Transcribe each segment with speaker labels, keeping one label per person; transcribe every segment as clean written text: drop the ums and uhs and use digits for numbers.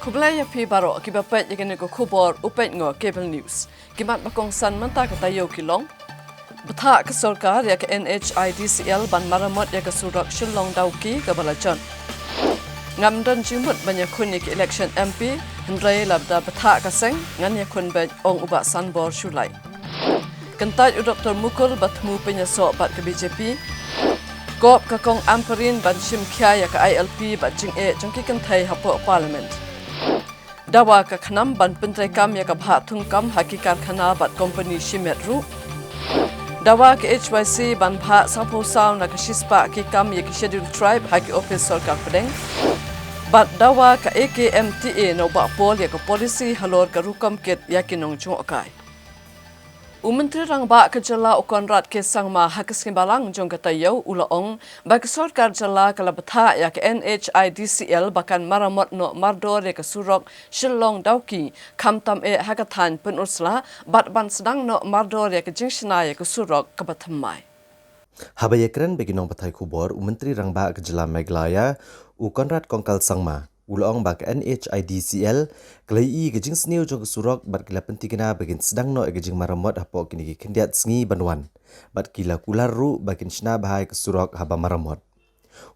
Speaker 1: Kublaya pi baro kiba pet yakin ko kubor upet ngo cable news. Kimat makong san manta ka tayo kilong. Bata ka sarkar yak NHIDCL ban maramot yak surak shillong dawki ka balajan. Ngamdan jimut banya kunik election MP hendrai labda bata ka seng ngan yakun bet ong uba sanbor shulai. Kentaj u Dr. Mukul batmu penyesok bat ke BJP. Gop ka kong amperin ban shim kya yak ILP bat jing jangki kentai hapo parliament. Dawa ka khanam ban pentrai kam ya ka bhat thung kam hakikar khana bat company shimet ru dawa ka HYC ban bha sapo saw na ka shispa ki kam ya ki schedule tribe haki office sarkar pedeng bat dawa ka AKMTA no ba pol ya ka policy halor ka rukam ket ya ki nong chung akai Menteri rang ba ka jala ukon rat ke sangma hakis balang jong ka tayo ulaong ba ka sarkar jala ka labatha ya ka NHIDCL bakan maramot no mardor ya ka surok shillong dawki kamtam hakathan penursla bat ban sedang no mardor ya ka jingshna ya ka surok ka bathamai
Speaker 2: Habayakran beginong pathai kubor Menteri rang ba ka jala meglaya ukon rat kongkal sangma Ulaong bak NHIDCL kelai gejing sniu jong surok bat kila pentingna bagin sedang no gejing maramot hapo kini kendiat sngi banwan bat kila kular ru bakin shna bahai ke surok haba maramot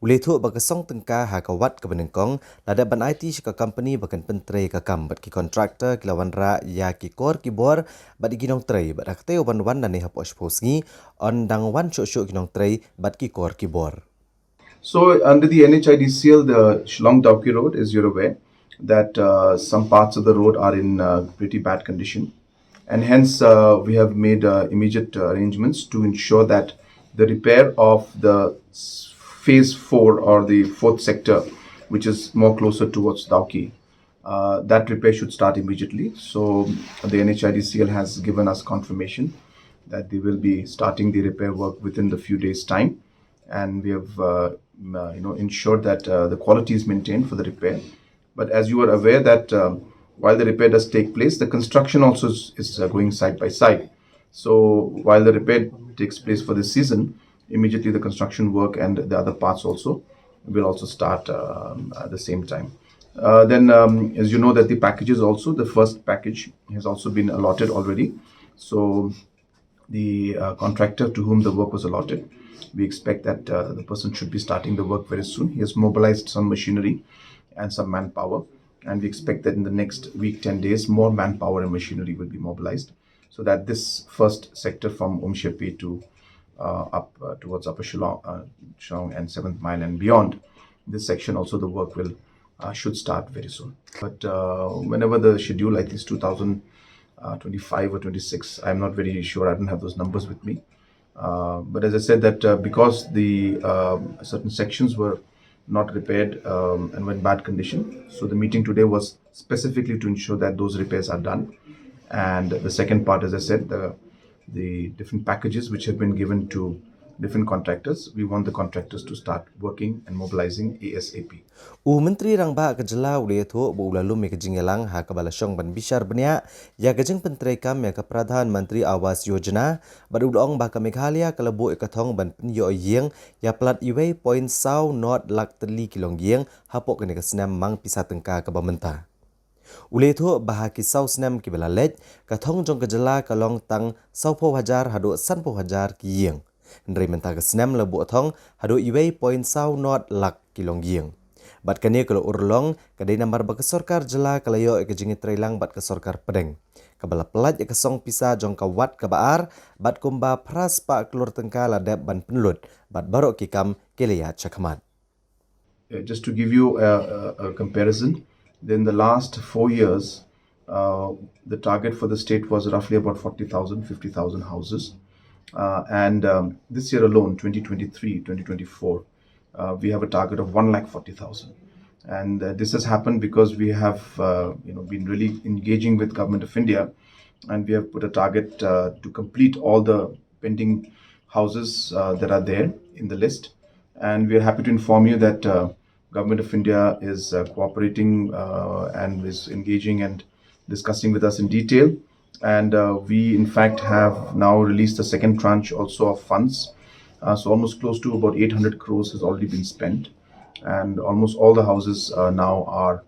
Speaker 2: ule thu bak song tengka ha ka wat ke benengkong lada ban IT ka company bakan pentre ka kam bat ki contractor kila wanra ya ki kor ki bor bat ginong trei bat akte banwan na ne hapo sngi on dang wan sho ginong trei bat ki kor ki bor
Speaker 3: So under the NHIDCL, the Shillong Dawki Road, as you're aware, that some parts of the road are in pretty bad condition. And hence we have made immediate arrangements to ensure that the repair of the phase 4 or the fourth sector, which is more closer towards Dawki, that repair should start immediately. So the NHIDCL has given us confirmation that they will be starting the repair work within the few days' time. And we have ensured that the quality is maintained for the repair. But as you are aware that while the repair does take place, the construction also is going side by side. So while the repair takes place for this season, immediately the construction work and the other parts also will also start at the same time. Then, as you know, that the packages also, the first package has also been allotted already. So the contractor to whom the work was allotted, we expect that the person should be starting the work very soon. He has mobilized some machinery and some manpower, and we expect that in the next week, 10 days, more manpower and machinery will be mobilized so that this first sector from Umshepi to up towards Upper Shillong and 7th Mile and beyond, this section also the work will should start very soon. But whenever the schedule, like this 2025 or 26, I'm not very sure, I don't have those numbers with me. But as I said that because the certain sections were not repaired and were in bad condition, so the meeting today was specifically to ensure that those repairs are done. And the second part, as I said, the different packages which have been given to different contractors, we want the contractors to start working and mobilizing ASAP.
Speaker 2: Menteri rang ba kejela ule thu bu lalu me kejingelang ha kabalashong ban bishar benya ya kejing pentrai kam ya ka pradhan mantri awas yojana bad ulong ba ka meghalaya kalabu ekathong ban penyo yeng ya plat iwei point saw not lak teli kilong yeng hapok kene kasnam mang pisa tengka ka bamenta ule thu bah ki saw snam ki belalej kathong jong kejela kalong tang 20,000 hado 10,000 ki yeng Ndrai menta kasnam labu athong hado iwei point saw not lak kilong yeng Bat kani kalau urlong kadai nambar bak sarkar jela kalayo ekejingi trailang bat ke sarkar pedeng. Kabala pelat ya kesong pisa jong kawat kabaar bat kumba pras pa kelur tengka ladap ban penlut bat barok kikam kelaya chakamat.
Speaker 3: Just to give you a comparison, in the last 4 years, the target for the state was roughly about 40,000, 50,000 houses. And this year alone, 2023, 2024, we have a target of 140,000, and this has happened because we have been really engaging with Government of India, and we have put a target to complete all the pending houses that are there in the list. And we are happy to inform you that Government of India is cooperating and is engaging and discussing with us in detail. And we in fact have now released the second tranche also of funds. So almost close to about 800 crores has already been spent, and almost all the houses now are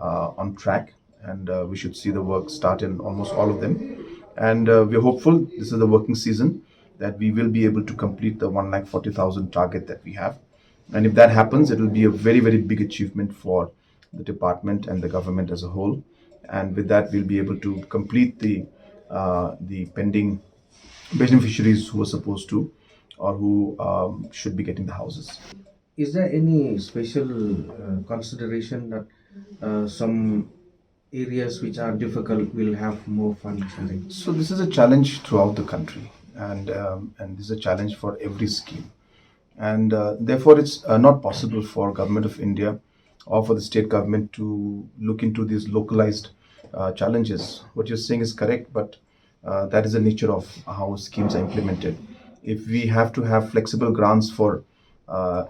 Speaker 3: on track, and we should see the work start in almost all of them. And we're hopeful this is the working season that we will be able to complete the 1,40,000 target that we have. And if that happens, it will be a very, very big achievement for the department and the government as a whole. And with that, we'll be able to complete the pending beneficiaries who are supposed to or who should be getting the houses.
Speaker 4: Is there any special consideration that some areas which are difficult will have more funds?
Speaker 3: So this is a challenge throughout the country, and this is a challenge for every scheme, and therefore it's not possible for Government of India or for the state government to look into these localized challenges. What you're saying is correct, but that is the nature of how schemes are implemented. If we have to have flexible grants for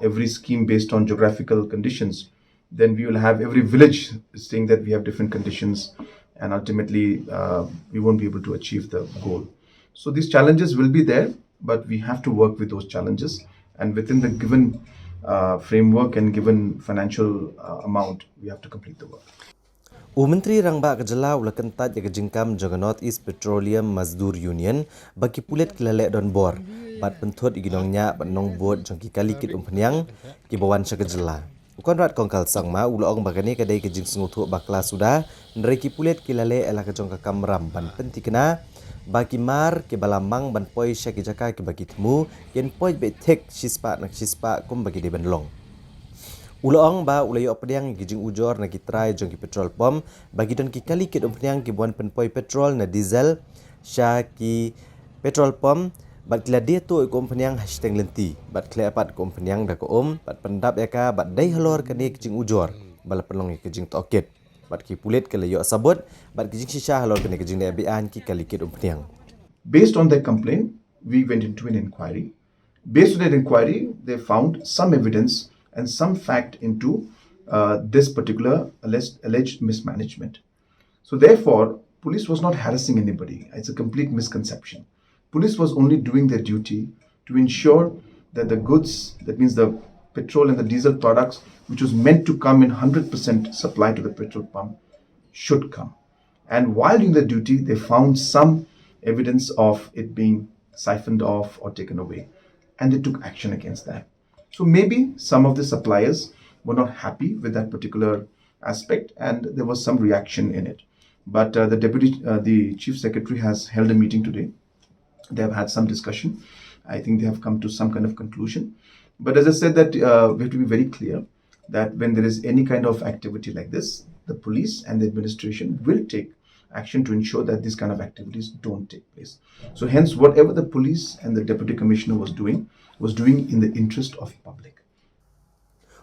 Speaker 3: every scheme based on geographical conditions, then we will have every village saying that we have different conditions, and ultimately we won't be able to achieve the goal. So these challenges will be there, but we have to work with those challenges, and within the given framework and given financial amount, we have to complete the work.
Speaker 2: Menteri Rangba Kejela ula kentat ya kejingkam jaga North East Petroleum Mazdur Union bagi pulet kelalek don bor bat pentut iginongnya bat nong bot jangki kali kit umpanyang ki bawan sa Kejela. Konrad kongkal sangma ula ong bagani kadai kejing sengutu bakla sudah nereki pulet kilale ela kejong kakamram ban pentikena bagi mar ke balamang ban poi sya ki jaka ke bagi temu yen poi be tek shispa nak shispa kum bagi de banlong. Ulang ba ulai opdiang gijing ujor na kitrai jong ki petrol pom bagi don ki kali kit opdiang ki buan penpoi petrol na diesel sya ki petrol pom bat kila dia tu ko opdiang hashtag lenti bat kila apat ko opdiang da ko bat pendap ya ka bat dai halor ka ni gijing ujor bala penlong ki gijing tokit bat ki pulit ke yo sabut bat gijing shisha halor ka ni gijing da bian ki kali kit opdiang.
Speaker 3: Based on their complaint, we went into an inquiry. Based on that inquiry, they found some evidence and some fact into this particular alleged mismanagement. So therefore, police was not harassing anybody. It's a complete misconception. Police was only doing their duty to ensure that the goods, that means the petrol and the diesel products, which was meant to come in 100% supply to the petrol pump, should come. And while doing the duty, they found some evidence of it being siphoned off or taken away, and they took action against that. So maybe some of the suppliers were not happy with that particular aspect, and there was some reaction in it. But the chief secretary has held a meeting today. They have had some discussion. I think they have come to some kind of conclusion. But as I said, that we have to be very clear that when there is any kind of activity like this, the police and the administration will take action to ensure that these kind of activities don't take place. So hence, whatever the police and the deputy commissioner was doing in the interest of public.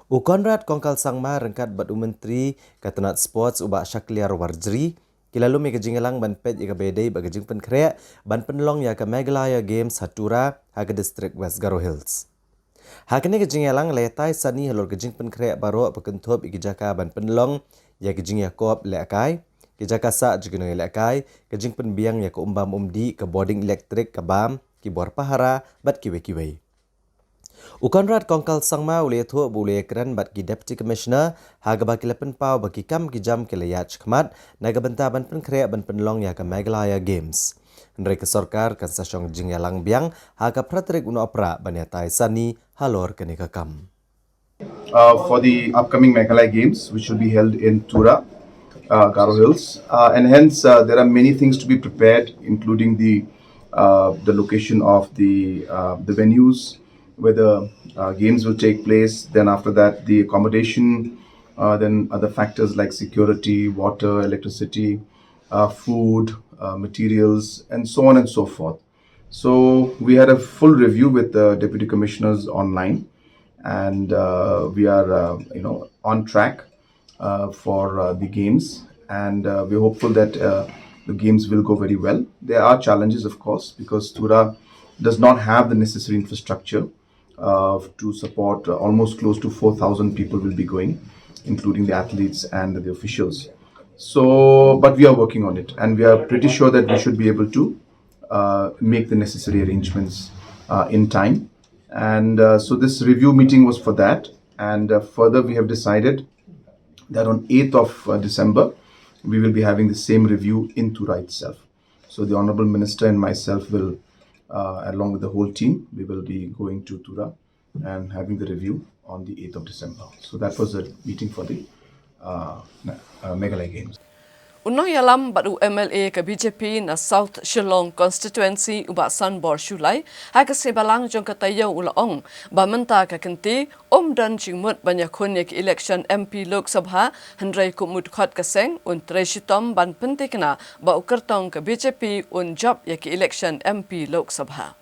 Speaker 2: Konrad kongkal sangma rengkat bat menteri katanat sports ubak Syakliar Warjri kilalu me kejingelang ban pet ika bedai bagajing penkrek ban penlong ya ke Meghalaya Games Hatura haga district West Garo Hills. Hakene kejingelang letai sani halor kejing penkrek baro pekentop ikijaka ban penlong ya kejing Yakob lekai kijaka sa jigino lekai kejing penbiang ya ke umbam umdi ke boarding elektrik ke bam kibor pahara bat kiwe-kiwe. Konrad kongkal sangma ulai thu bulai keran bat ki deputy commissioner haga baki lepen pau baki kam ki jam ke layach khmat naga benta ban penkrek ban penlong ya ke Meghalaya Games. Ndrei ke sorkar kan sasyong jingyalang biang haga pratrik uno opera ban yatai sani halor ke kam.
Speaker 3: For the upcoming Meghalaya Games, which will be held in Tura, Garo Hills, and hence there are many things to be prepared, including the location of the venues where the games will take place. Then after that, the accommodation, then other factors like security, water, electricity, food, materials, and so on and so forth. So we had a full review with the deputy commissioners online, and we are on track for the games, and we're hopeful that the games will go very well. There are challenges, of course, because Tura does not have the necessary infrastructure to support almost close to 4,000 people will be going, including the athletes and the officials. So, but we are working on it, and we are pretty sure that we should be able to make the necessary arrangements in time. And so this review meeting was for that. And further, we have decided that on 8th of December, we will be having the same review in Tura itself. So the Honorable Minister and myself will, along with the whole team, we will be going to Tura and having the review on the 8th of December. So that was the meeting for the Meghalaya Games.
Speaker 1: Unang yalam baru MLA ke BJP na South Shillong constituency uba Sanbor Shulai hai ke sebalang jong katayo ulaong ba menta ka kenti dan jingmut banyak ke election MP Lok Sabha handrai kumut khat kaseng un treshitom ban pentikna ba ukertong ke BJP un job ke election MP Lok Sabha.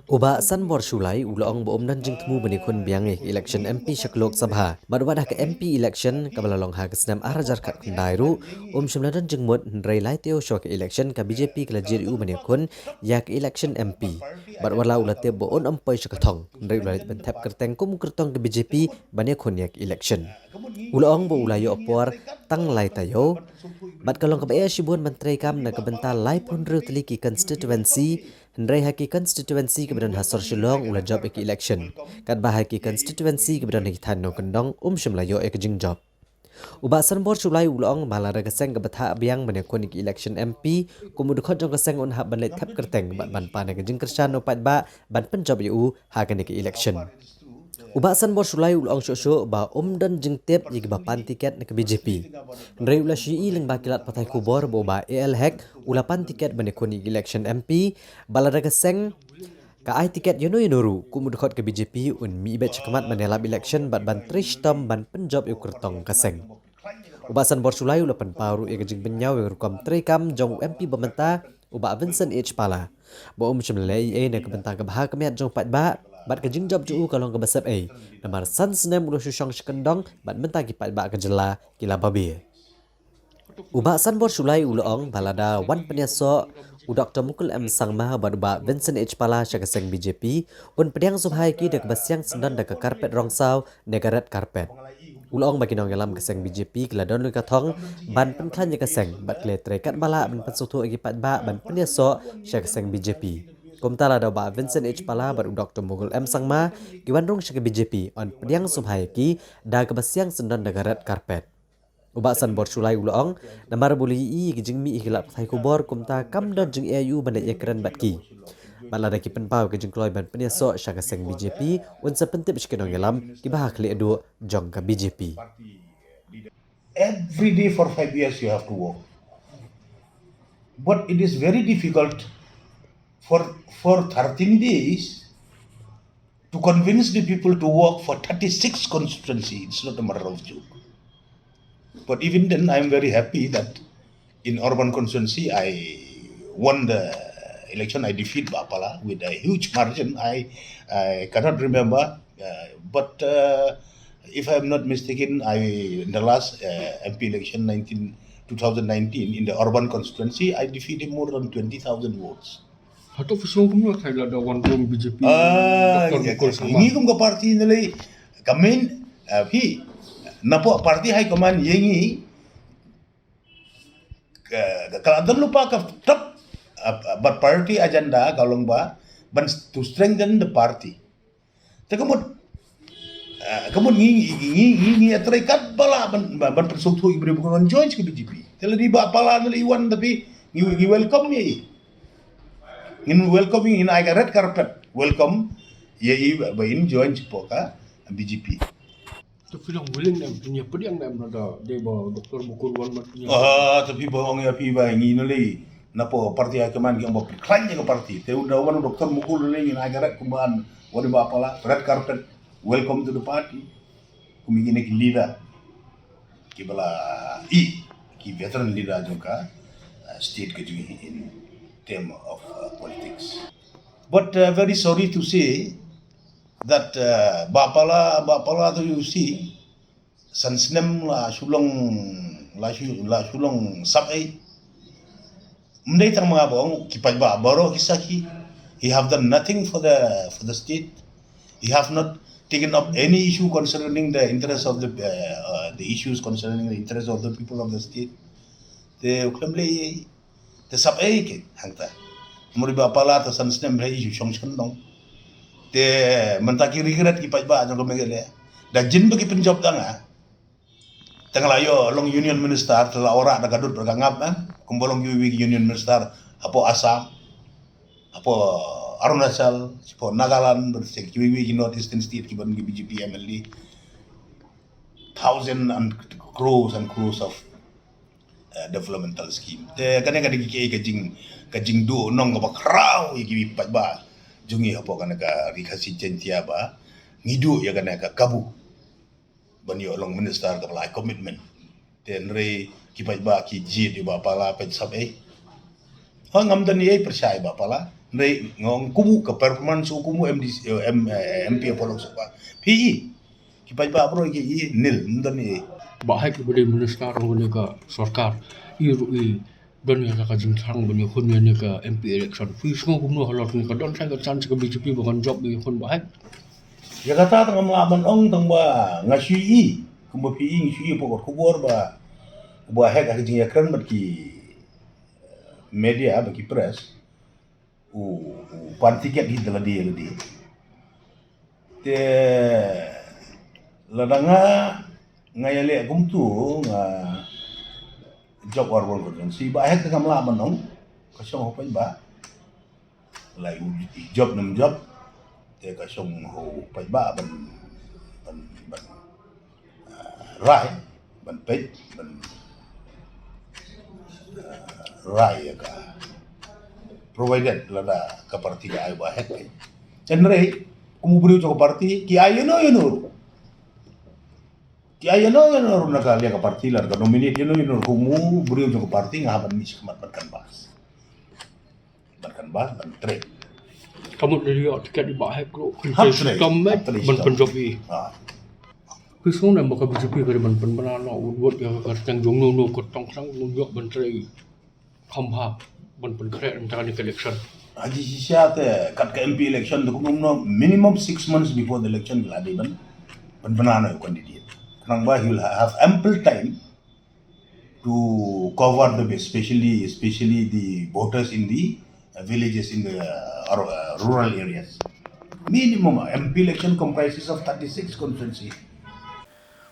Speaker 2: Uba Sanbor Shulai ulaong boom nan jing temu bani kun biang election MP Shaklok Sabha badwada ke MP election kabalalong ha kesnam arajar kat kundairu shimladan jing mut ndrai lai teo sho ke election ka BJP kala jiru bani kun ya ke election MP badwala ulate bo on ampoi shakathong ndrai ulai ben thap kerteng kum kertong ke BJP bani kun ya ke election ulaong bo ulayo opor tang lai tayo bad kalong ka ba shibun menteri kam na kabenta lai pundru teliki constituency Hendrai haki constituency kebetulan hasor Shillong ulah job ek election. Kat bahaki constituency kebetulan hitan no kendong shimlayo ek jing job. Uba Sanbor Shulai ulong malara keseng kebatha biang menekun ek election MP kumudukot jong keseng un hab banlet thap kerteng ban pana ke jing kersan no pat ba ban penjob yu hakan ek election. Uba Sanbor Shulai ulong shosho ba dan jing tep yig ba pan tiket ke BJP. Ndrai ulah syii ling bakilat patai kubor bo ba AL hack ulah pan tiket menekun election MP balada keseng ka ai tiket yono yonuru kumudukot ke BJP un mi bet chakamat manelab election ban trish tam ban penjob yu kertong keseng. Uba Sanbor Shulai ulah pan paru ye jing benyau yu rukom trekam jong MP bementa uba Vincent H Pala bo shimlai na kebentang ke bahak kemiat jong pat ba bat ke jing job juu kalong ke basap namar san senem ulo syusyong sekendong bat mentagi pat ba ke jela kila babi Uba Sanbor Shulai uloong balada wan penyaso Dr. Mukul M Sangma ba Vincent H Pala syakaseng BJP un pediang subhai ki dek basyang sendan dek karpet rongsau negarat karpet uloong bagi nong yalam keseng BJP kila don kathong ban penklan ye keseng bat kle trekat bala ban pensutu agi pat ba ban penyaso syakaseng BJP Kumtala daw ba Vincent H Pala baru Dr. Mugul M Sangma giwanrong siya ke BJP on pediang subhayaki da kebasyang sendan negarat karpet. Uba Sanbor Shulai uloong namar buli i gijing mi ikhilap thai kubor kumta kamdon jing AU bandat yakran batki. Balada ki penpau ke jing kloy ban penyaso siya kaseng BJP un sepentip sikinong yalam kibahak li edu jong ka BJP.
Speaker 5: Every day for 5 years you have to work. But it is very difficult for 13 days to convince the people to work for 36 constituency. It's not a matter of joke. But even then, I'm very happy that in urban constituency, I won the election. I defeat Bapala with a huge margin. I cannot remember, but if I'm not mistaken, in the last MP election 2019 in the urban constituency, I defeated more than 20,000 votes.
Speaker 6: Atau fisong kumla kay lada wan room BJP.
Speaker 5: Ini kum ka party nilai kamen pi napo party hai kaman yengi kalau lupa ka top but party agenda kalong ba ban to strengthen the party. Tekamut kamun ngi terikat bala ban persautu ibu bukan join ke BJP. Kalau di ba pala nilai iwan tapi ngi welcome ye. In welcoming in I red carpet welcome ye by in join Chipoka BJP.
Speaker 6: Tu film willing nam punya pediang nam ada dia bawa Dr. Mukul wan matnya.
Speaker 5: Tapi bohong ya pi ba ngi nuli napo parti akaman yang bawa klanya ke parti. Te udah wan Dr. Mukul nuli in I red kumban wadi ba pala red carpet welcome to the party. Kumi gini ki leader ki bala ki veteran leader juga state ke in term of politics. But very sorry to say that Bapala to you see sansnem la sulong sabai mendai tang mga bong kipaj ba baro kisaki he have done nothing for the state. He have not taken up any issue concerning the interest of the issues concerning the interest of the people of the state. The uklamle te sab ke hangta muri ba pala ta san snem rei ju shong chen dong te mentaki regret ki paj ba jong megele da jin ba ki penjob danga tengah layo long union minister telah ora da gadut bergangap kumbolong union minister apa Assam apa Arunachal apa Nagaland bersek kiwi North Eastern state kiban BJP MLD thousand and crores of developmental scheme te kan ka digi kajing do nong ba kraw igi pat ba jungi apa kan ka rikasi centia ba ngidu ya kan ka kabu banyo long minister ka lai commitment ten re ki pat ba ki ji di ba pala pet sabe ha ngam dan ye percaya ba pala re ngong kumu ka performance kumu MP apa long ba pi ki pat ba pro ki nil dan ye
Speaker 6: Bahai kepada minister orang ke sarkar irui dan yang akan jintang banyak kon yang ke MP election fees semua kumno halot ni kadon saya ke chance ke BJP bukan job ni kon bahai
Speaker 5: ya kata tengah melaban ong teng ba ngasui kumba pi ngasui pokok kubur ba hek ak jing yakran bagi media bagi press pan tiket di dalam dia te ladanga ngayale agum tu job war si ba hek tengah melaban ong kasong hopai ba lai job nam job te kasong ho pai ba ban rai ban pet ban rai ka provided lada ka parti ga ai ba hek enre kumu beri cho parti ki ayeno na ka lia ka parti lar ka nominate yeno kumu beri cho parti ngaban mis kemat ban trade
Speaker 6: kamu dari tiket di bahai kro kamet ban penjob i fees semua nak bakal BJP ke ban penbana buat yang kerjang jongno no kotong sang munjok ban trai khamha ban penkret antara ni election
Speaker 5: Haji Sisya te kat ke MP election tu kumno minimum 6 months before the election will adi ban banana candidate. Kanang ba he will have ample time to cover the base, especially the voters in the villages in the rural areas. Minimum MP election comprises of 36 constituencies.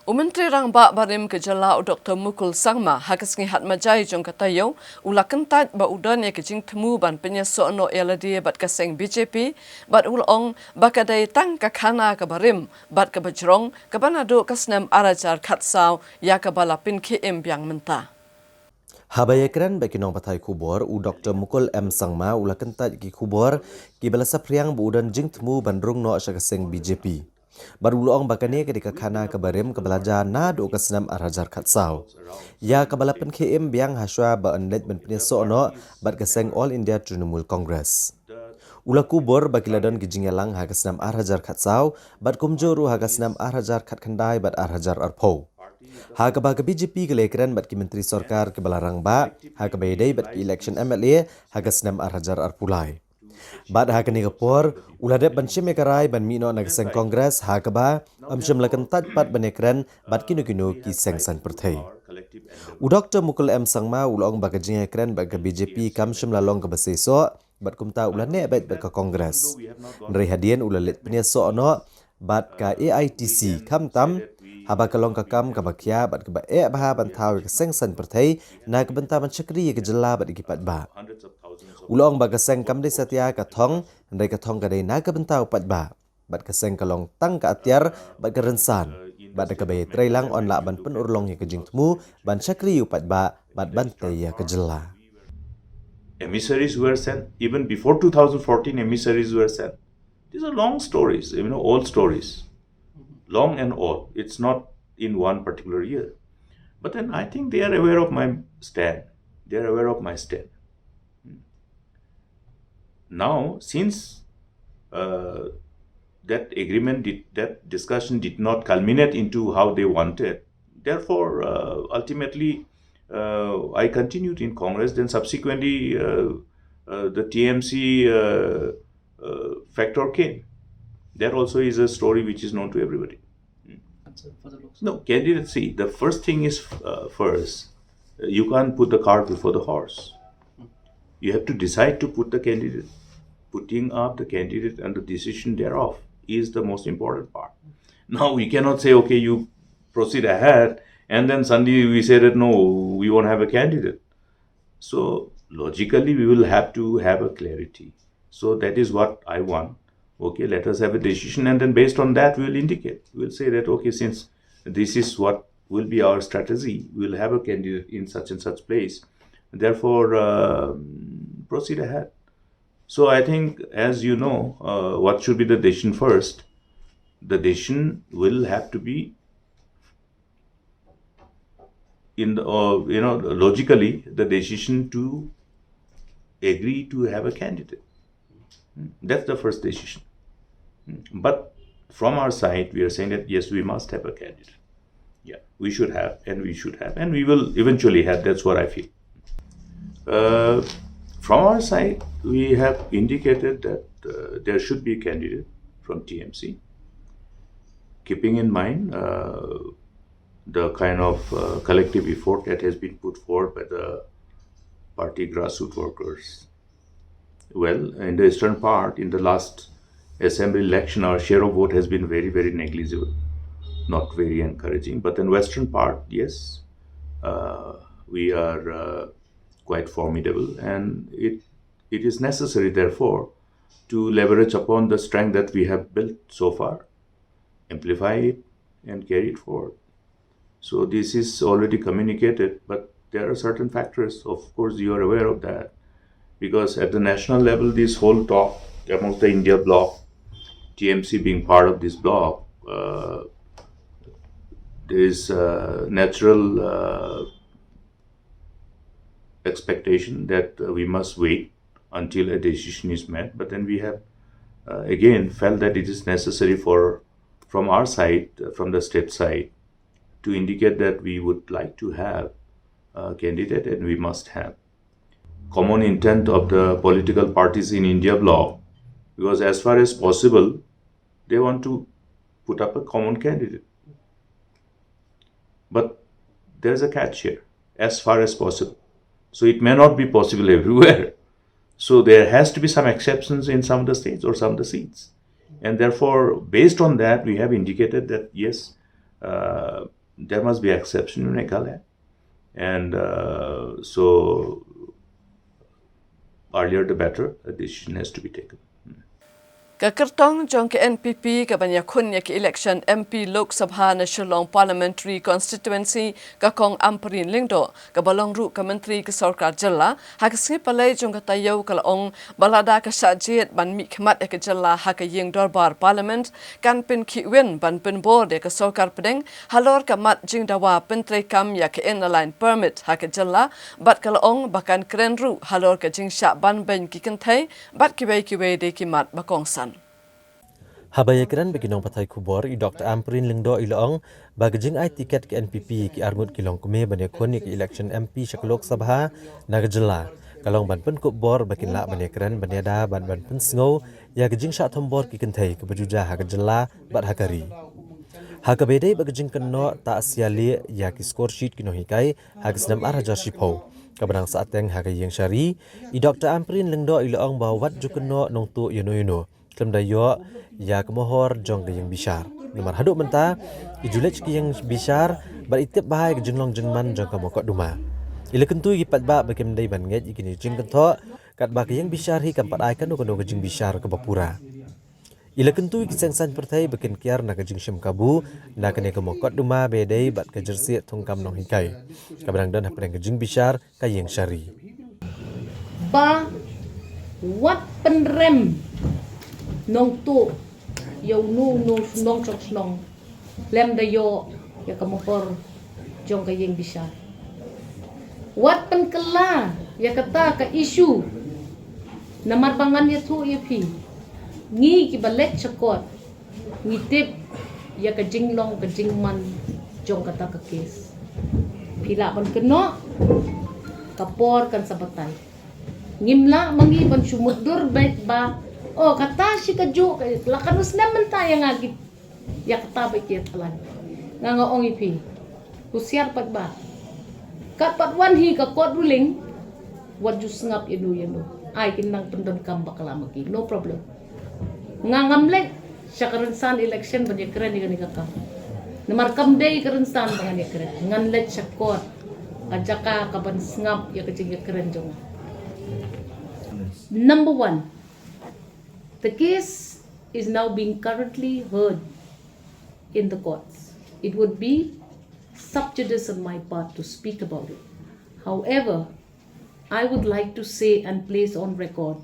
Speaker 1: Umentri rang ba barim ke jala Dr. Mukul Sangma hakas ngi hat majai jong katayo ulakan tat ba udan ya kejing temu ban penyeso no eladi bat kaseng BJP bat ulong bakadai tang ka khana ka barim bat ka bajrong ka banado kasnam arajar khatsau ya ka balapin KM biang menta.
Speaker 2: Habayakran bagi nong patai kubor u Dr. Mukul M Sangma ulakan tat ki kubor ki balasa priang bu udan jing temu bandrung no asakaseng BJP. Baru luang bakane ketika khana kabarim kebelajar na do kasnam arajar khatsau. Ya kabalapan KM biang haswa ba anlet ban penyeso no bat kaseng All India Trinamool Congress. Ula kubor bagi ladon gijingelang ha kasnam arajar khatsau bat kumjoru ha kasnam arajar khatkhandai bat arajar arpo. Ha kabaga BJP kelekran bat ki menteri sarkar ke balarang ba ha kabaidai bat ki election MLA ha kasnam arajar arpulai. Bad ha kani kapor uladep ban shime karai ban mino nagseng kongres ha kaba amshim lakan tat pat banekran bat kinu ki sengsan perthai. U Dr. Mukul M Sangma ulong bagajing ekran baga BJP kamshim lalong ke baseso bat kumta ulane bat ka kongres. Nri hadian ulalit penyeso ono bat ka AITC kamtam haba kalong kakam kabakya bat keba baha ban taw ke sengsan perthai na kebenta ban chakri ke jela bat ikipat ba. Ulong bagaseng kamde setia katong, ndai katong kadai naga bentau pat ba. Bat kaseng kalong tang ka atyar, bat kerensan. Bat dekabai trailang on la ban penurlong ya kejing temu, ban syakri pat ba, bat bantai ya kejela.
Speaker 7: Emissaries were sent, even before 2014 emissaries were sent. These are long stories, old stories. Long and old. It's not in one particular year. But then I think they are aware of my stand. They are aware of my stand. Now, since that agreement, that discussion did not culminate into how they wanted, therefore, ultimately, I continued in Congress. Then subsequently, the TMC factor came. That also is a story which is known to everybody. No, candidacy, the first thing is first, you can't put the cart before the horse. You have to decide to put the candidate. Putting up the candidate and the decision thereof is the most important part. Now we cannot say, okay, you proceed ahead And then suddenly we say that no, we won't have a candidate. So logically, we will have to have a clarity. So that is what I want. Okay, let us have a decision, and then based on that, we will indicate. We'll say that okay, since this is what will be our strategy, we'll have a candidate in such and such place. Therefore, proceed ahead. So I think, as you know, what should be the decision first? The decision will have to be in the, logically, the decision to agree to have a candidate. That's the first decision. But from our side, we are saying that yes, we must have a candidate. Yeah, we should have, and we should have, and we will eventually have. That's what I feel. From our side, we have indicated that there should be a candidate from TMC, keeping in mind the kind of collective effort that has been put forward by the party grassroots workers. Well, in the eastern part, in the last assembly election, our share of vote has been very, very negligible, not very encouraging. But in western part, yes, we are quite formidable, and it is necessary, therefore, to leverage upon the strength that we have built so far, amplify it, and carry it forward. So this is already communicated, but there are certain factors. Of course, you are aware of that, because at the national level, this whole talk amongst the India bloc, TMC being part of this bloc, there is natural expectation that we must wait until a decision is made. But then we have again felt that it is necessary from our side, from the state side, to indicate that we would like to have a candidate, and we must have common intent of the political parties in India bloc, because as far as possible, they want to put up a common candidate. But there's a catch here, as far as possible. So it may not be possible everywhere. So there has to be some exceptions in some of the states or some of the seats. And therefore, based on that, we have indicated that yes, there must be exception in Meghalaya. And so earlier the better, a decision has to be taken.
Speaker 1: Kakertong jong ke NPP ka banya khun ya ke election MP Lok Sabha na Shillong Parliamentary Constituency ka kong amprin lingdo ka balong ru ka menteri ke sarkar jilla ha ka sngip palai jong ka tayo ka laong balada ka sajit ban mi khmat ya ke jilla ha ka yeng dorbar parliament kan pin ki win ban pin board ya ka sarkar pedeng halor ka mat jing dawa pentre kam ya ke in-line permit ha ka jilla bat ka laong bakan kren ru halor ka jing sha ban ben ki kan thai bat ki bai de ki mat bakong san.
Speaker 2: Habayakiran bagi nong patai kubor i Dr. Amprin Lingdo iloong bagajing ai tiket ke NPP ki armut kilong kume bani khoni ki election MP Shaklok Sabha nagajela kalong ban pen kubor bakin la bani kran bani da ban pen sngo ya gajing sha thombor ki kenthai ke bajuja hagajela bat hakari hakabedai bagajing kenno ta asiali ya ki score sheet kino hikai hagisnam arajar shipho kabarang saateng hagayeng syari i Dr. Amprin Lingdo iloong bawat jukenno nongtu yuno Klemdayo ya kemohor jong yang bishar. Nomor haduk menta ijulej ki yang bishar beritip bahai ke jenglong jenman jong kamokot duma. Ila kentu gipat ba bakem dai ban nget ikini jing kentho kat ba ke yang bishar hi kampat ai kan kono ke jing bishar ke bapura. Ila kentu ki sengsan pertai baken kiar na ke jing syam kabu na kene kamokot duma bedai bat ke jersey thongkam nong hikai. Kabrang dan hapeng ke jing bishar ka yang syari.
Speaker 8: Ba wat penrem nong tu yau nong chok snong lem da yo ya kamopor jong ka yeng bisa wat pen kala ya kata ka isu namar bangan ya tu ya pi ngi ki balek chakot ngi tip ya ka jinglong ka jingman jong kata ka kes pila ban keno kapor kan sabatay ngimla mangi ban sumudur baik ba oh kata si kaju lakanus naman tayo nga git ya kata ba kaya talan nga ong ipi kusyar pat ba kapat wan hi ka kot ruling wat jus ngap yenu ay kinang pendon kam bakala magi no problem nga ngamlek sa karansan election ba keren ni ka Namar kamday keren stan bangan ya keren. Ngan let syakot. Kajaka kaban sngap ya kecing ya keren jong. Number one, the case is now being currently heard in the courts. It would be sub judice on my part to speak about it. However, I would like to say and place on record,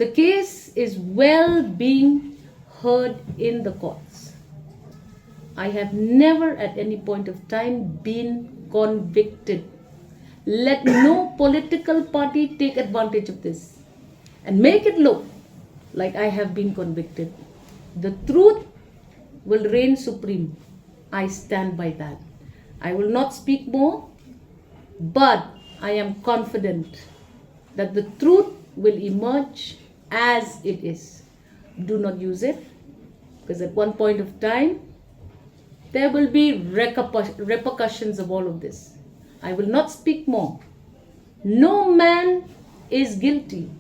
Speaker 8: the case is well being heard in the courts. I have never at any point of time been convicted. Let no political party take advantage of this and make it look like I have been convicted. The truth will reign supreme. I stand by that. I will not speak more, but I am confident that the truth will emerge as it is. Do not use it, because at one point of time, there will be repercussions of all of this. I will not speak more. No man is guilty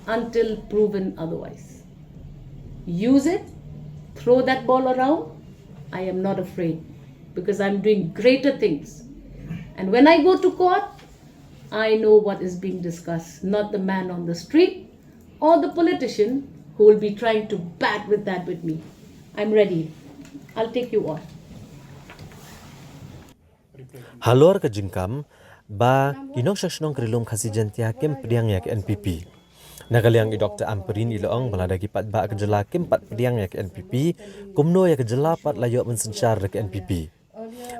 Speaker 8: until proven otherwise. Use it, throw that ball around. I am not afraid, because I'm doing greater things. And when I go to court, I know what is being discussed, not the man on the street or the politician who will be trying to bat with that with me. I'm ready. I'll take you on.
Speaker 2: Halor ke jingkam ba kinong saksnong krilum khasi jantia kem pediang yak NPP. Nagaliang i Dr. Amperin iloong balada kipat ba kejela kem pat pediang yak NPP kumno yak kejela pat layok mensensyar ke NPP.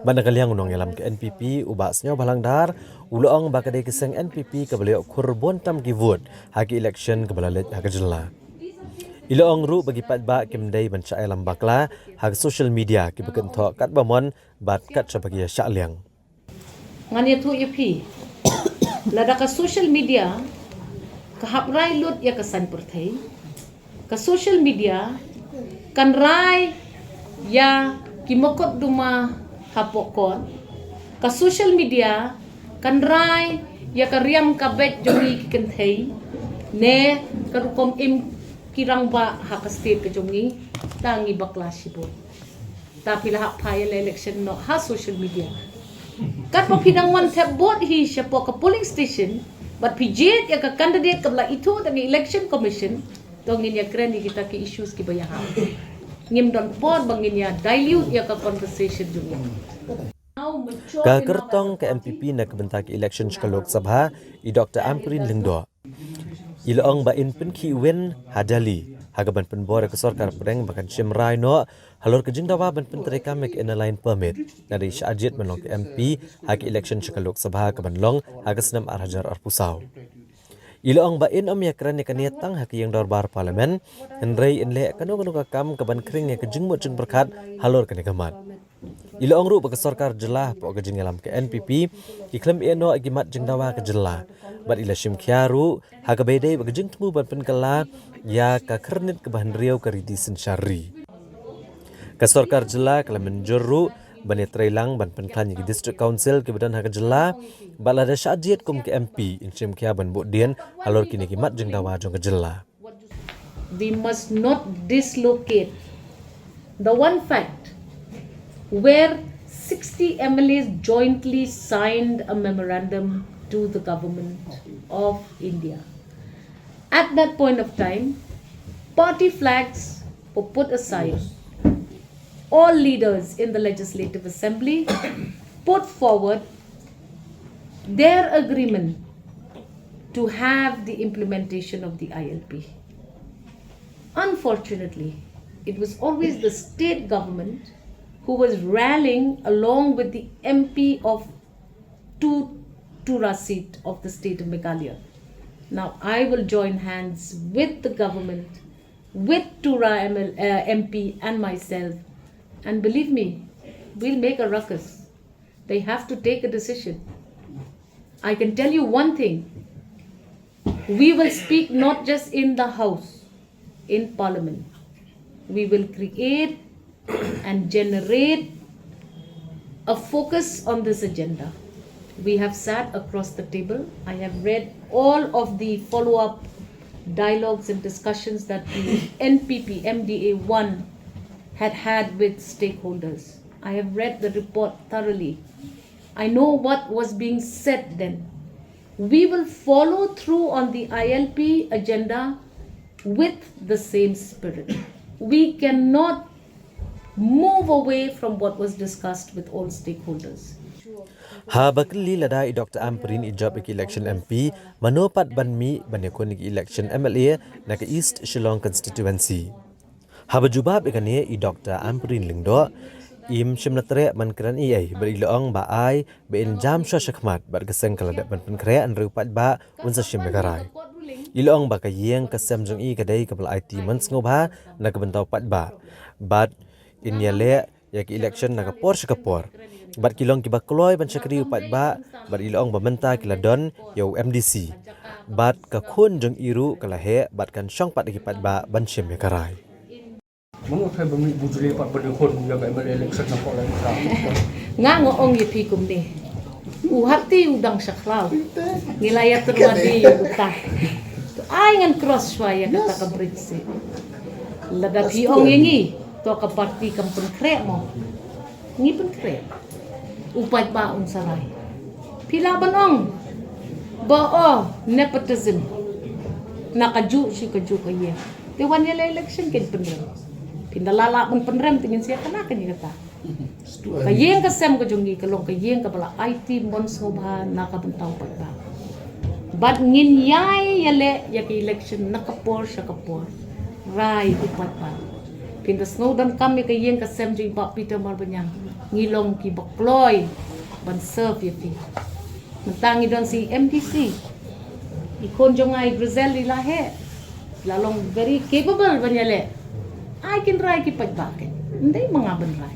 Speaker 2: Ba nagaliang unong yalam ke NPP ubasnya balang dar uloong ba kadai keseng NPP kebeliok kurbon tam givut hagi election kebelalet hak kejela. Iloong ru bagi pat ba kem dai bancai lambakla hak social media ki bekentok kat bamon bat kat sebagai syakliang.
Speaker 8: Ngan ya tu ya pi. Lada ka social media ka haprai lut ya kesan perthai. Ka social media kan rai ya kimokot duma hapokon. Ka social media kan rai ya ka riam ka bet jongi kenthai. Ne ka rukom im kirang ba hakasti ka jongi tangi bakla sibo. Tapi lah payah election no ha social media. Kat mo pinangwan tap bot hi siya po ka polling station, but pijit ya ka candidate kabla itu tangi election commission, tongin ya kren kita ke issues ki bayahan. Ngim don por bangin ya dilute ya ka conversation juga.
Speaker 2: Ka kertong ke MPP na kebentak election ke Lok Sabha i Dr. Amperin Lingdo. Iloong ba in pen ki wen hadali hagaban penbor ke sarkar pedeng bahkan Cimrai no halor ke jingdawa ban penterika mek in line permit dari syajit menong ke MP hak election ke Lok Sabha ke banlong hak senam arhajar arpusau. Iloong ba in om yakran ke niatang hak yang darbar parlimen henrei inle kanu ka kam ke ban kring ke jingmut jing berkat halor ke negamat. Iloong ru ba ke sarkar jelah po ke jingalam ke NPP iklam eno agimat jingdawa ke jelah. Bat ila shim kiaru hak bedai ba ke jing temu ban penkala ya ka kernit ke bahan riau ke ridi sensyari. Ka sarkar jelah kala menjuru bani trailang ban penklan ke district council ke badan hak jelah balada syajit kum ke MP in shim kia ban bodien halor kini kimat jingdawa jong ke jelah.
Speaker 8: We must not dislocate the one fact where 60 MLAs jointly signed a memorandum to the government of India. At that point of time, party flags were put aside. All leaders in the Legislative Assembly put forward their agreement to have the implementation of the ILP. Unfortunately, it was always the state government who was rallying along with the MP of Tura seat of the state of Meghalaya. Now I will join hands with the government, with Tura MP and myself, and believe me, we'll make a ruckus. They have to take a decision. I can tell you one thing. We will speak not just in the House, in Parliament. We will create and generate a focus on this agenda. We have sat across the table. I have read all of the follow-up dialogues and discussions that the NPP MDA 1 had with stakeholders. I have read the report thoroughly. I know what was being said then. We will follow through on the ILP agenda with the same spirit. We cannot move away from what was discussed with all stakeholders.
Speaker 2: Ha bakli ladai Dr. Amperin ijab ke election MP manopat banmi banekon ke election MLA na ke East Shillong constituency. Ha bajubab ikane I Dr. Amperin lingdo im shimnatre man kran ai berilong ba ai be jam sha shakmat bar geseng kala da ban kre an rupat ba unsa shim garai. Ilong ba ka yeng ka sem jong I kadai ka bal IT man sngoba na ka bentau pat ba. But in yale ya ke election na ka por shakapor. Bat kilong ki bakloy ban syakri upat ba bat ilong bamenta kila don yo MDC bat ka khun jong iru kala he bat kan syong pat ki pat ba ban syem ya karai
Speaker 6: Menurut saya bumi bujuli pak berdekon yang MLA election nampak lain tak.
Speaker 8: Nga ngoong yipi kumni. Uhati udang syaklau. Ngilaya terwadi yung utah. Ay ngan cross swaya kata ka britsi. Laga piong yengi to ka parti kampun krek mo. Ngi pun krek. Upat ba unsaray. Pila banong. Bao nepotism. Nakaju si kaju kaya. Dewan yala election kin penrem. Pindalala man penrem tingin siya kanakan niya kata. Kayeng kasem ka jungi kalong kayeng ka bala IT mons ngobha nakabentaw pa ba. But ngin yay yale yaki election nakapor siya kapor. Rai upat ba. Pindas ngodan kami kayeng kasem jing pa Peter Marbanyang. Ngilong ki bakloy ban serve yapi. Mentangi don si MDC. Ikon jong ay Brazil ilahe. Lalong very capable banyale. I can rai ki pagbakin. Hindi mga banray.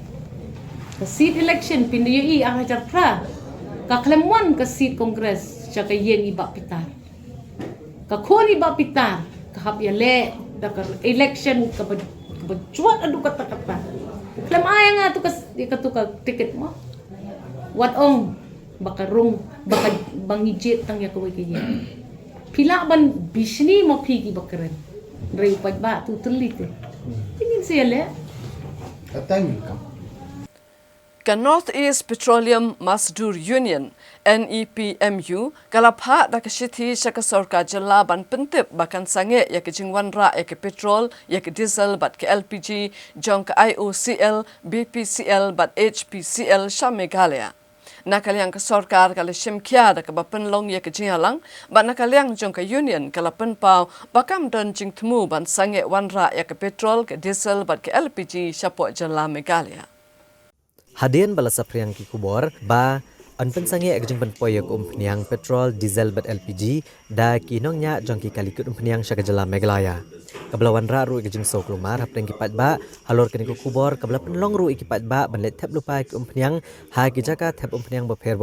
Speaker 8: Ka seat election pindayo ang hajar pra. Kaklemuan ka seat congress siya kayeng iba pitar. Kakon iba pitar kahap yale dakar election kabajuan adu kata-kata. Klem ay nga to kas ikatuka ticket mo. What ong baka rung baka bangijit tang yakaway kayeng. Pila ban bisni mo pigi bakaren. Ray pagba tutulit. Tingin siya le.
Speaker 1: Ka Northeast Petroleum Mazdoor Union NEPMU kalapha da kasithi sa kasorka jilla ban pentip bakan sange ya ke jingwan ra ya ke petrol ya ke diesel bat ke LPG jong ka IOCL BPCL bat HPCL sha Meghalaya. Nakaliang ka sorkar kala shimkya da ka bapenlong ya ke jingalang ba nakaliang jong ka union kala penpau bakam don jing tmu ban sange wanra ya ke petrol ke diesel bat ke LPG shapo jalla Meghalaya.
Speaker 2: Hadian bala sapriang ki kubor ba an pensange ek jing penpoy ko umpniang petrol diesel bat LPG da kinongnya jong ki kalikut umpniang sya jalla Meghalaya. Kablawan ra ru ikijing so klumar hapteng kipat ba halor kini ku kubor kabla penlong ru ikipat ba banlet thep lupa ki umpniang ha ki jaka thep umpniang boper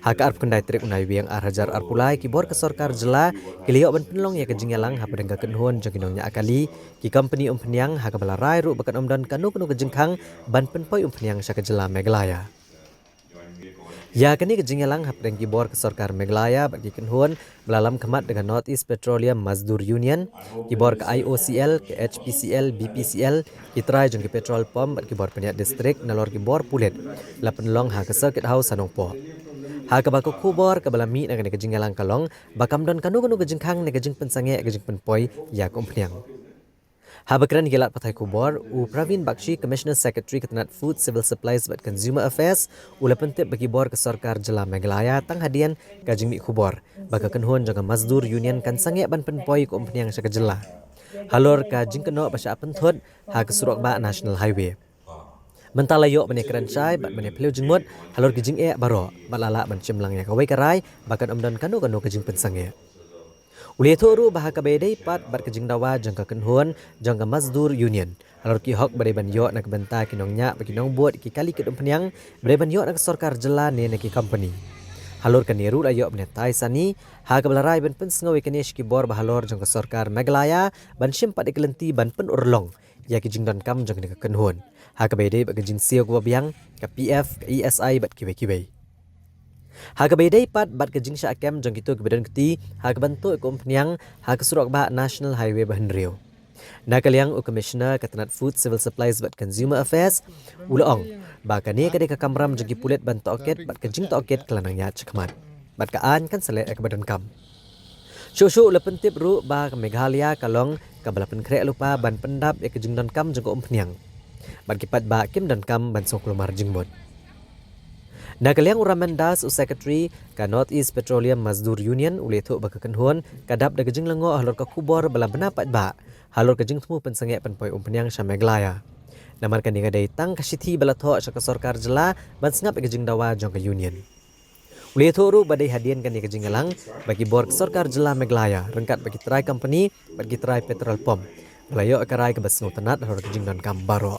Speaker 2: ha ka arp kendai trik unai wiang ar hajar arpulai ki bor ke sorkar jela kilio ban penlong ya kejing yalang ha pedeng ka kenhon jong kinongnya akali ki company umpniang ha kabla rai ru bakan omdan kanu kejing khang ban penpoi umpniang sya jela Meghalaya. Ya kini kejingelang hapdeng kibor ke sorkar Meghalaya bagi kenhun belalam kemat dengan Northeast Petroleum Mazdoor Union kibor ke IOCL ke HPCL BPCL kitrai jong ke petrol pump bat kibor peniat distrik nalor kibor pulet lapen long ha ke circuit house sanongpo ha ke baku kubor ke balami dengan kejingelang kalong bakam don kanu kejingkang ne kejing pensange kejing penpoi ya kompniang. Habakran gelat patai kubor u Pravin Bakshi Commissioner Secretary Ketenat Food Civil Supplies but Consumer Affairs ula pentip bagi bor ke sorkar jela Meghalaya tang hadian kajing mi kubor baka kenhon jangan Mazdoor Union kan sange ban penpoi ko umpniang sya jela halor kajing keno basya penthot ha ke surok ba National Highway mentalayo bane keranchai bat bane pleu jingmut halor kajing baro balala ban chimlang ya kawai karai bakan omdan kanu kajing pensange. Uli thoru bahaka bedai pat bar kejing dawa jangka kenhon jangka Mazdoor Union alor ki hok bare ban yo nak benta kinongnya bagi nong buat ki kali ke umpniang bare ban yo nak sorkar jela ne ki company halor kan yeru ayo bne tai sani ha kablarai ban pen sngawi kanesh ki bor bahalor jangka sorkar Meghalaya ban simpat iklenti ban pen urlong ya ki jingdan kam jangka kenhon ha ka bedai bagi jing sio ko biang ka PF ka ESI bat kiwe ha ka bedai pat bat ke jingsha akem jong kitu ke bedan keti ha ka bantu ko umpniang ha ka surok ba National Highway bahan rio
Speaker 9: Nakaliang u Commissioner Katanat Food Civil Supplies but Consumer Affairs ulaong baka ni kadai kakamram jagi pulit ban toket bat kajing toket kelanang ya cekmat bat kaan kan selet badan kam Shushu lepentip ru ba ke Meghalaya kalong kabalapan krek lupa ban pendap ya kajing dan kam jengko umpniang bat kipat ba kim dan kam ban sok lumar jingbot Nakaliang Uramendas Secretary ka Northeast Petroleum Mazdur Union uletu bakakenhuan kadap da kajing lengo halor ka kubor bala benapat ba halor kajing temu pensengek penpoi umpeniang Shameglaya. Namarkan ni kadai tang kasithi bala tho sa sorkar jela ban sengap kajing dawa jong ka union. Uletu ru badai hadian kan ni kajing elang bagi bor sorkar jela Meglaya rengkat bagi try company bagi try petrol pump. Melayo akarai ke basngo tenat halor kajing dan kam baro.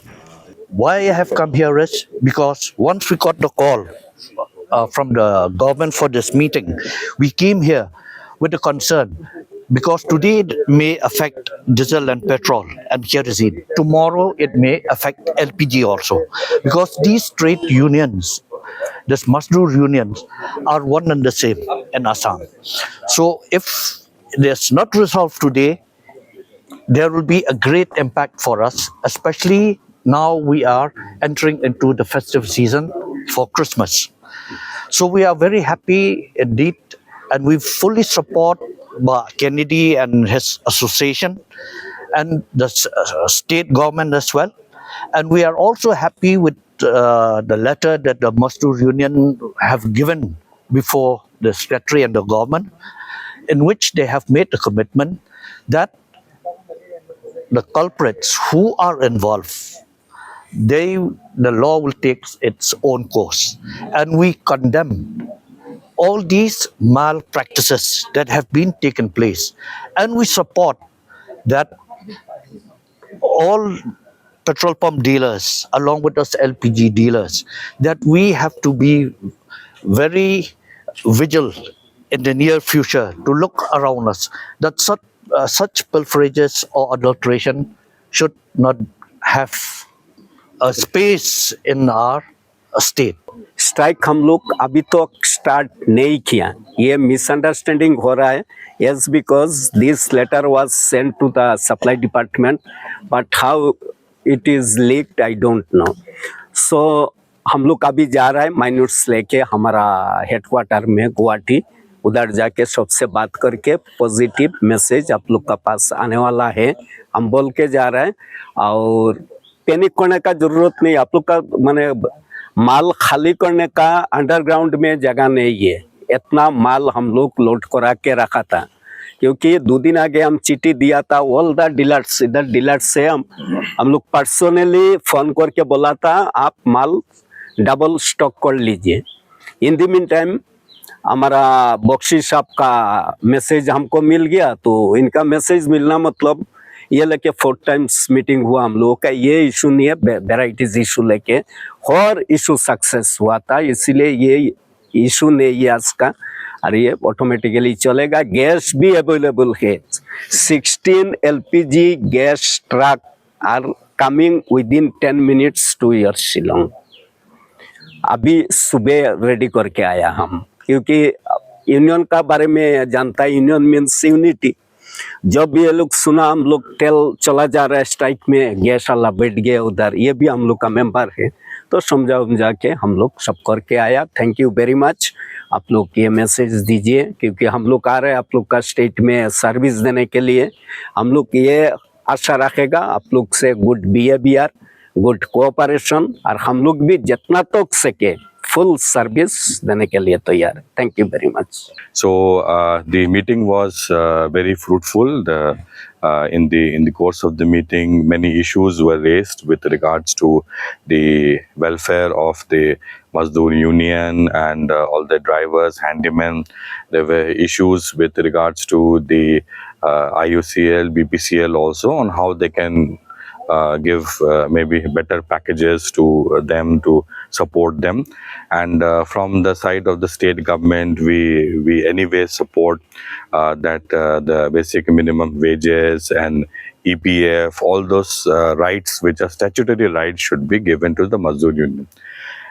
Speaker 10: Why I have come here is because once we got the call from the government for this meeting, we came here with a concern because today it may affect diesel and petrol and kerosene. Tomorrow it may affect LPG also because these trade unions, these Mazdoor unions, are one and the same in Assam. So if it's not resolved today, there will be a great impact for us, especially now we are entering into the festive season for Christmas. So we are very happy indeed, and we fully support Kennedy and his association and the state government as well. And we are also happy with the letter that the Mazdoor Union have given before the secretary and the government, in which they have made a commitment that the culprits who are involved, the law will take its own course. And we condemn all these malpractices that have been taken place. And we support that all petrol pump dealers, along with us LPG dealers, that we have to be very vigilant in the near future to look around us, that such pilferages or adulteration should not have a space in our state.
Speaker 11: Strike हम लोग अभी तक स्टार्ट नहीं किया ये मिसअंडरस्टैंडिंग हो रहा है yes because this letter was sent to the supply department but how it is leaked I don't know so हम लोग अभी जा रहा है माइन्यूट्स लेके हमारा हेडक्वार्टर में गुवाहाटी उधर जाके सबसे बात करके पॉजिटिव मैसेज आप लोग का पास आने वाला है हम बोल के जा रहे हैं और पैनिक करने का जरूरत नहीं आप लोग का माने माल खाली करने का अंडरग्राउंड में जगह नहीं है इतना माल हम लोग लोड करा के रखा था क्योंकि 2 दिन आगे हम चिट्ठी दिया था ऑल द डीलर्स इधर डीलर्स से हम लोग पर्सनली फोन करके बोला था आप माल डबल स्टॉक कर लीजिए इन द मीन टाइम हमारा बख्शी साहब का मैसेज हमको मिल गया तो इनका मैसेज मिलना मतलब ये लेके 4 टाइम्स मीटिंग हुआ हम लोगों का ये इशू नहीं है वेराइटीज इशू लेके और इशू सक्सेस हुआ था इसीलिए ये इशू नहीं है आज का और ये ऑटोमेटिकली चलेगा गैस भी अवेलेबल है 16 LPG gas truck are coming within 10 minutes to your Shillong अभी सुबह रेडी करके आया हम क्योंकि यूनियन का बारे में जानता है यूनियन मीन्स यूनिटी जब ये लोग सुना हम लोग चला जा रहा है स्ट्राइक में गैस वाला बैठ गया उधर ये भी हम लोग का मेंबर है तो समझा के हम लोग सब करके आया थैंक यू वेरी मच आप लोग ये मैसेज दीजिए क्योंकि हम लोग आ रहे हैं आप लोग का स्टेट में सर्विस देने के लिए हम लोग ये आशा रखेगा आप लोग से गुड बिहेवियर गुड कोऑपरेशन और हम लोग भी जितना तक सके full service देने के लिए तैयार है thank you very much
Speaker 12: So the meeting was very fruitful. In the course of the meeting, many issues were raised with regards to the welfare of the Mazdoor Union and all the drivers, handymen. There were issues with regards to the IUCL, BPCL also on how they can give maybe better packages to them to support them and from the side of the state government we anyway support that the basic minimum wages and EPF all those rights which are statutory rights should be given to the Mazdoor Union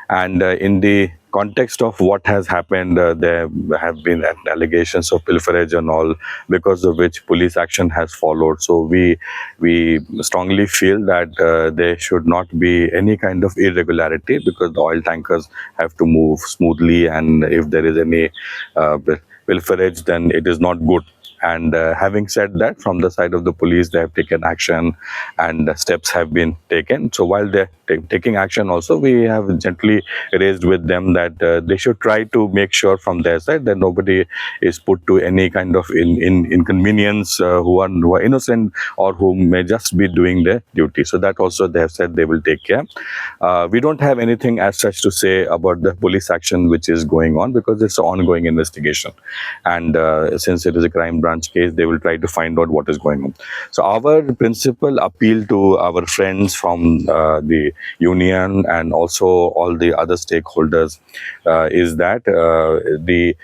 Speaker 12: and in the context of what has happened, there have been allegations of pilferage and all, because of which police action has followed. So we strongly feel that there should not be any kind of irregularity, because the oil tankers have to move smoothly, and if there is any pilferage, then it is not good. And having said that, from the side of the police, they have taken action and steps have been taken. So while they're taking action also, we have gently raised with them that they should try to make sure from their side that nobody is put to any kind of inconvenience, who are innocent or who may just be doing their duty. So that also they have said they will take care. We don't have anything as such to say about the police action which is going on, because it's an ongoing investigation. And since it is a crime branch case, they will try to find out what is going on. So our principal appeal to our friends from the union and also all the other stakeholders is that the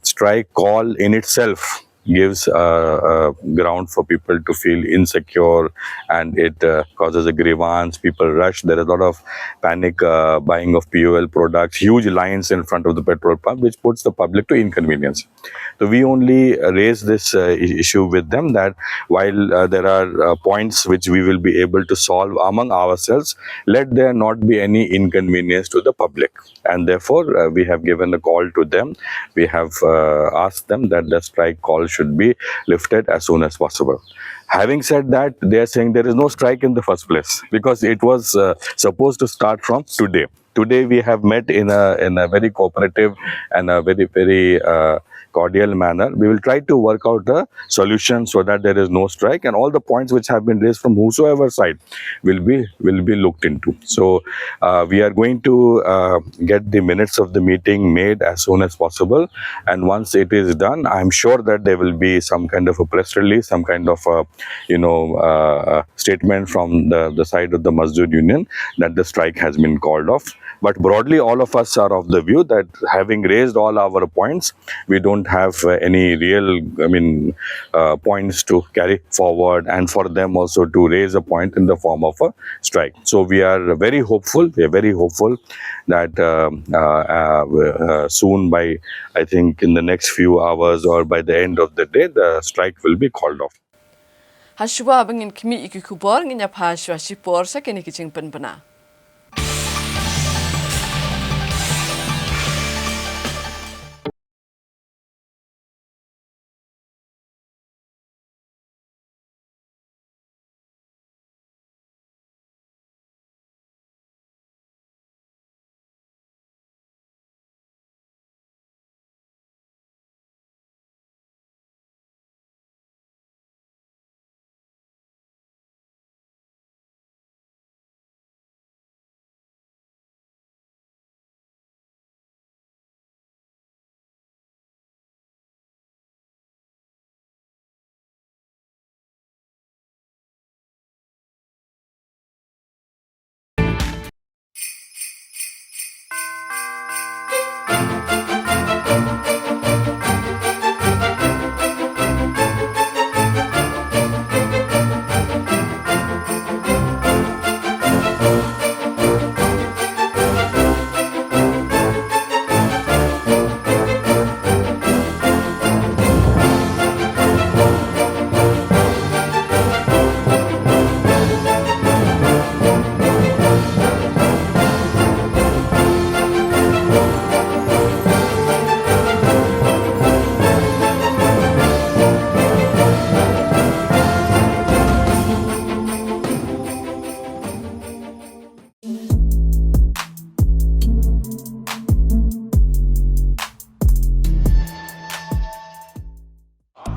Speaker 12: strike call in itself gives ground for people to feel insecure, and it causes a grievance. People rush. There is a lot of panic buying of POL products, huge lines in front of the petrol pump, which puts the public to inconvenience. So we only raise this issue with them, that while there are points which we will be able to solve among ourselves, let there not be any inconvenience to the public. And therefore, we have given a call to them. We have asked them that the strike call should be lifted as soon as possible. Having said that, they are saying there is no strike in the first place, because it was supposed to start from today. Today we have met in a very cooperative and a very cordial manner. We will try to work out a solution so that there is no strike, and all the points which have been raised from whosoever side will be looked into. So we are going to get the minutes of the meeting made as soon as possible, and once it is done, I'm sure that there will be some kind of a press release, some kind of statement from the side of the Mazdoor Union that the strike has been called off. But broadly, all of us are of the view that having raised all our points, we don't have any real, points to carry forward, and for them also to raise a point in the form of a strike. So we are very hopeful. We are very hopeful that soon, by I think in the next few hours or by the end of the day, the strike will be called off.
Speaker 1: Hashwa bangin kimi ikikubor nginya phashwa shipor sa kini kiching penbana.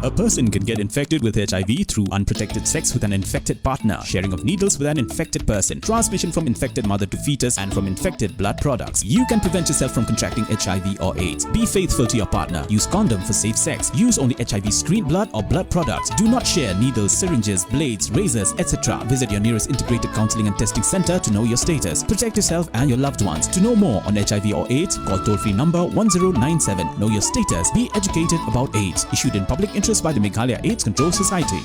Speaker 13: A person can get infected with HIV through unprotected sex with an infected partner, sharing of needles with an infected person, transmission from infected mother to fetus, and from infected blood products. You can prevent yourself from contracting HIV or AIDS. Be faithful to your partner. Use condom for safe sex. Use only HIV-screened blood or blood products. Do not share needles, syringes, blades, razors, etc. Visit your nearest integrated counseling and testing center to know your status. Protect yourself and your loved ones. To know more on HIV or AIDS, call toll-free number 1097. Know your status. Be educated about AIDS. Issued in public interest by the Meghalaya AIDS Control Society.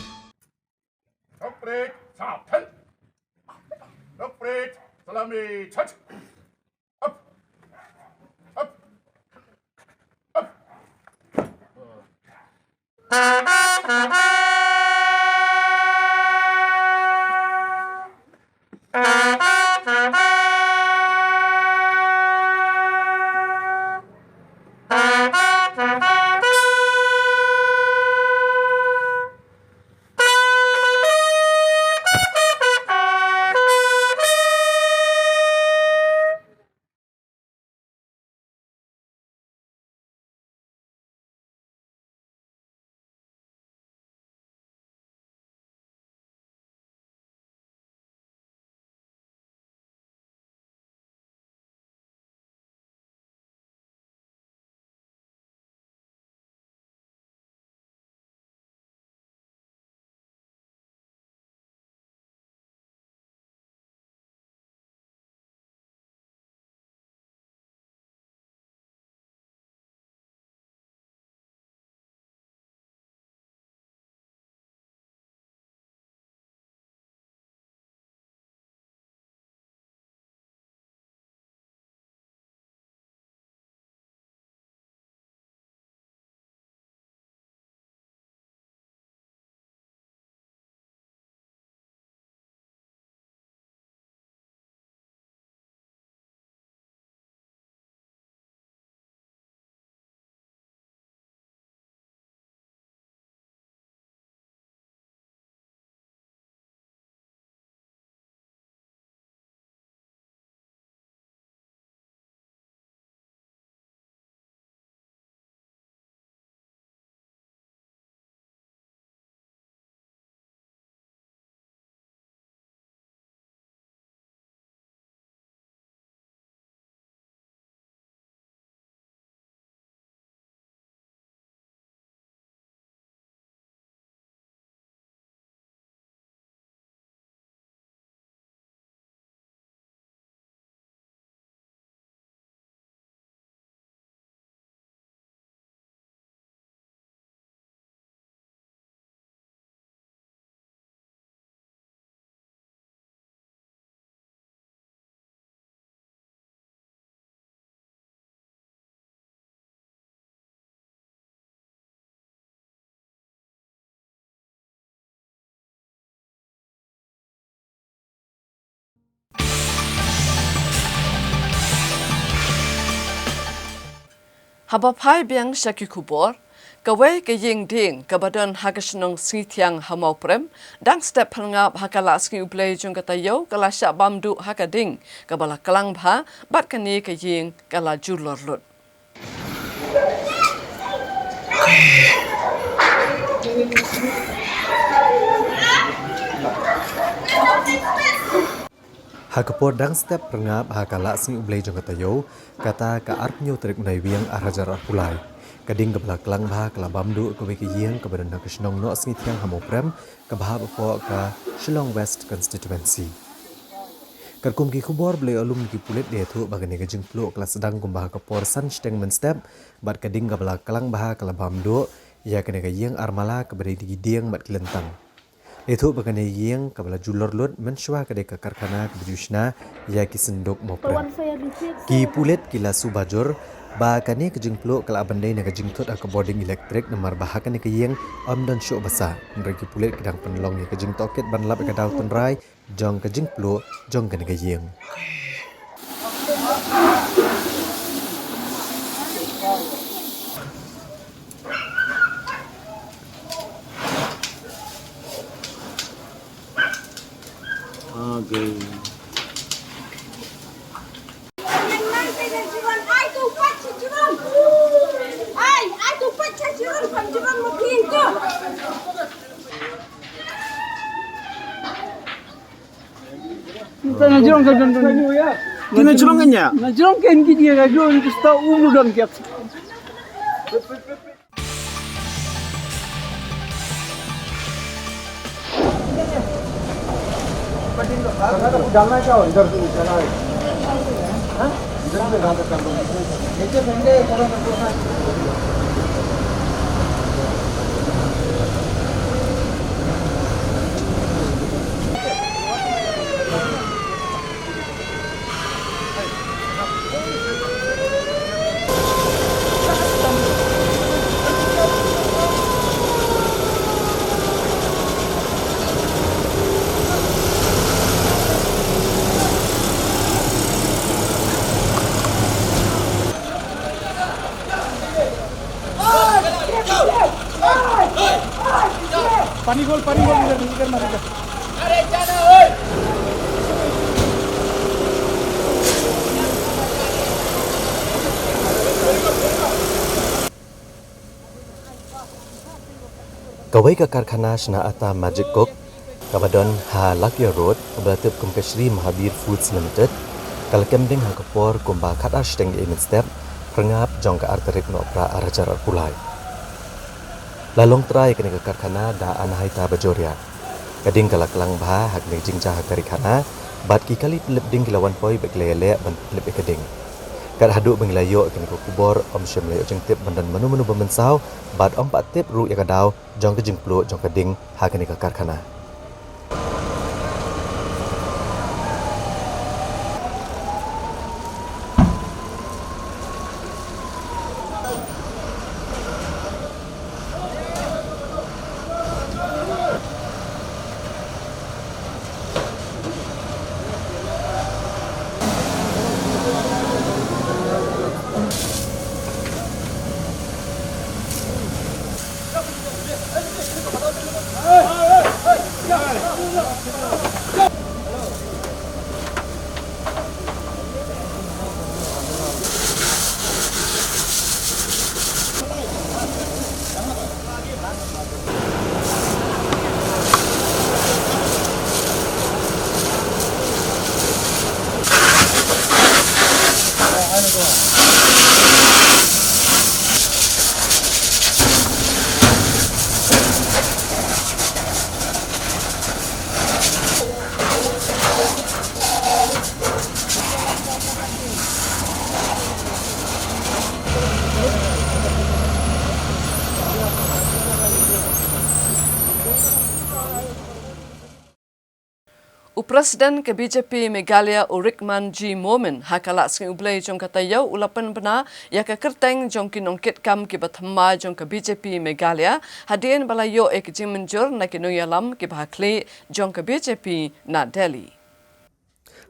Speaker 1: Haba phai biang shaki kubor, kawai ke ying ding kabadon hagashnong sithiang hamau prem, dang step hangap hakala ski uplay jong katayo kala syak bamdu hakading kabala kalang bha bat kani ke ying kala julor lut.
Speaker 9: Hakapor dang step rengap hakala sing ublay jong katayo kata ka arpnyo Tarik unai wiang arajar arpulai. Kading ke belak kelang bah kala bamdu ke wiki yeng ke badan nakasnong no sing tiang hamoprem ke bah bepo ke Shillong West Constituency. Kerkum ki kubor beli alum ki pulit dia tu bagani ke jeng pluk kelas sedang kumbah ke por san steng men step bat kading ke belak kelang bah kala bamdu ya kena ke yeng armala ke beri digi dieng bat kelentang. Itu bagane yeng kabala julor lut mensyua kade ke karkhana ke bujusna ya ki senduk moprem. Ki pulet kila subajur ba kane ke jengplo kala bandai na ke jengtot ke boarding elektrik nomor bahakan ke yeng amdan syuk basa. Mereka pulet kedang penlong ya ke jeng toket ban lap ke dau tunrai jong ke jengplo jong kane ke yeng.
Speaker 14: Kena curangkannya? Nah curangkan dia lagi untuk tahu ulu dan kiat. Pani gol ikan mari. Are jana oi.
Speaker 9: Kawai ke karkhana Shna Ata Magic Cook, kabadon ha Lakya Road, kabalatip Kumpashri Mahabir Foods Limited, kalkemding ha kapor kumba khat ashteng emin step, rengap jong ke arterik no pra arajar arpulai. Lalong trai kene ke karkhana da anahai ta bajoria. Kading kalak lang bah hak ne jingja hak karkhana, bat ki kali pelip ding kilawan poi bek lele ban pelip ekading. Kat haduk benglayo kene ko kubor om syem layo jeng tip bandan menu-menu bemensau, bat om pat tip ru yakadau jong ke jeng pluk jong kading hak kene ke karkhana.
Speaker 1: Presiden ke BJP Meghalaya Urikman G. Momin hakala sing ublay jong katayaw ulapan bana ya ke kerteng jong kinongkit kam ki bathma jong ke BJP Meghalaya hadien balayo ek jimenjur na kinuyalam ki bahakli jong ke BJP na Delhi.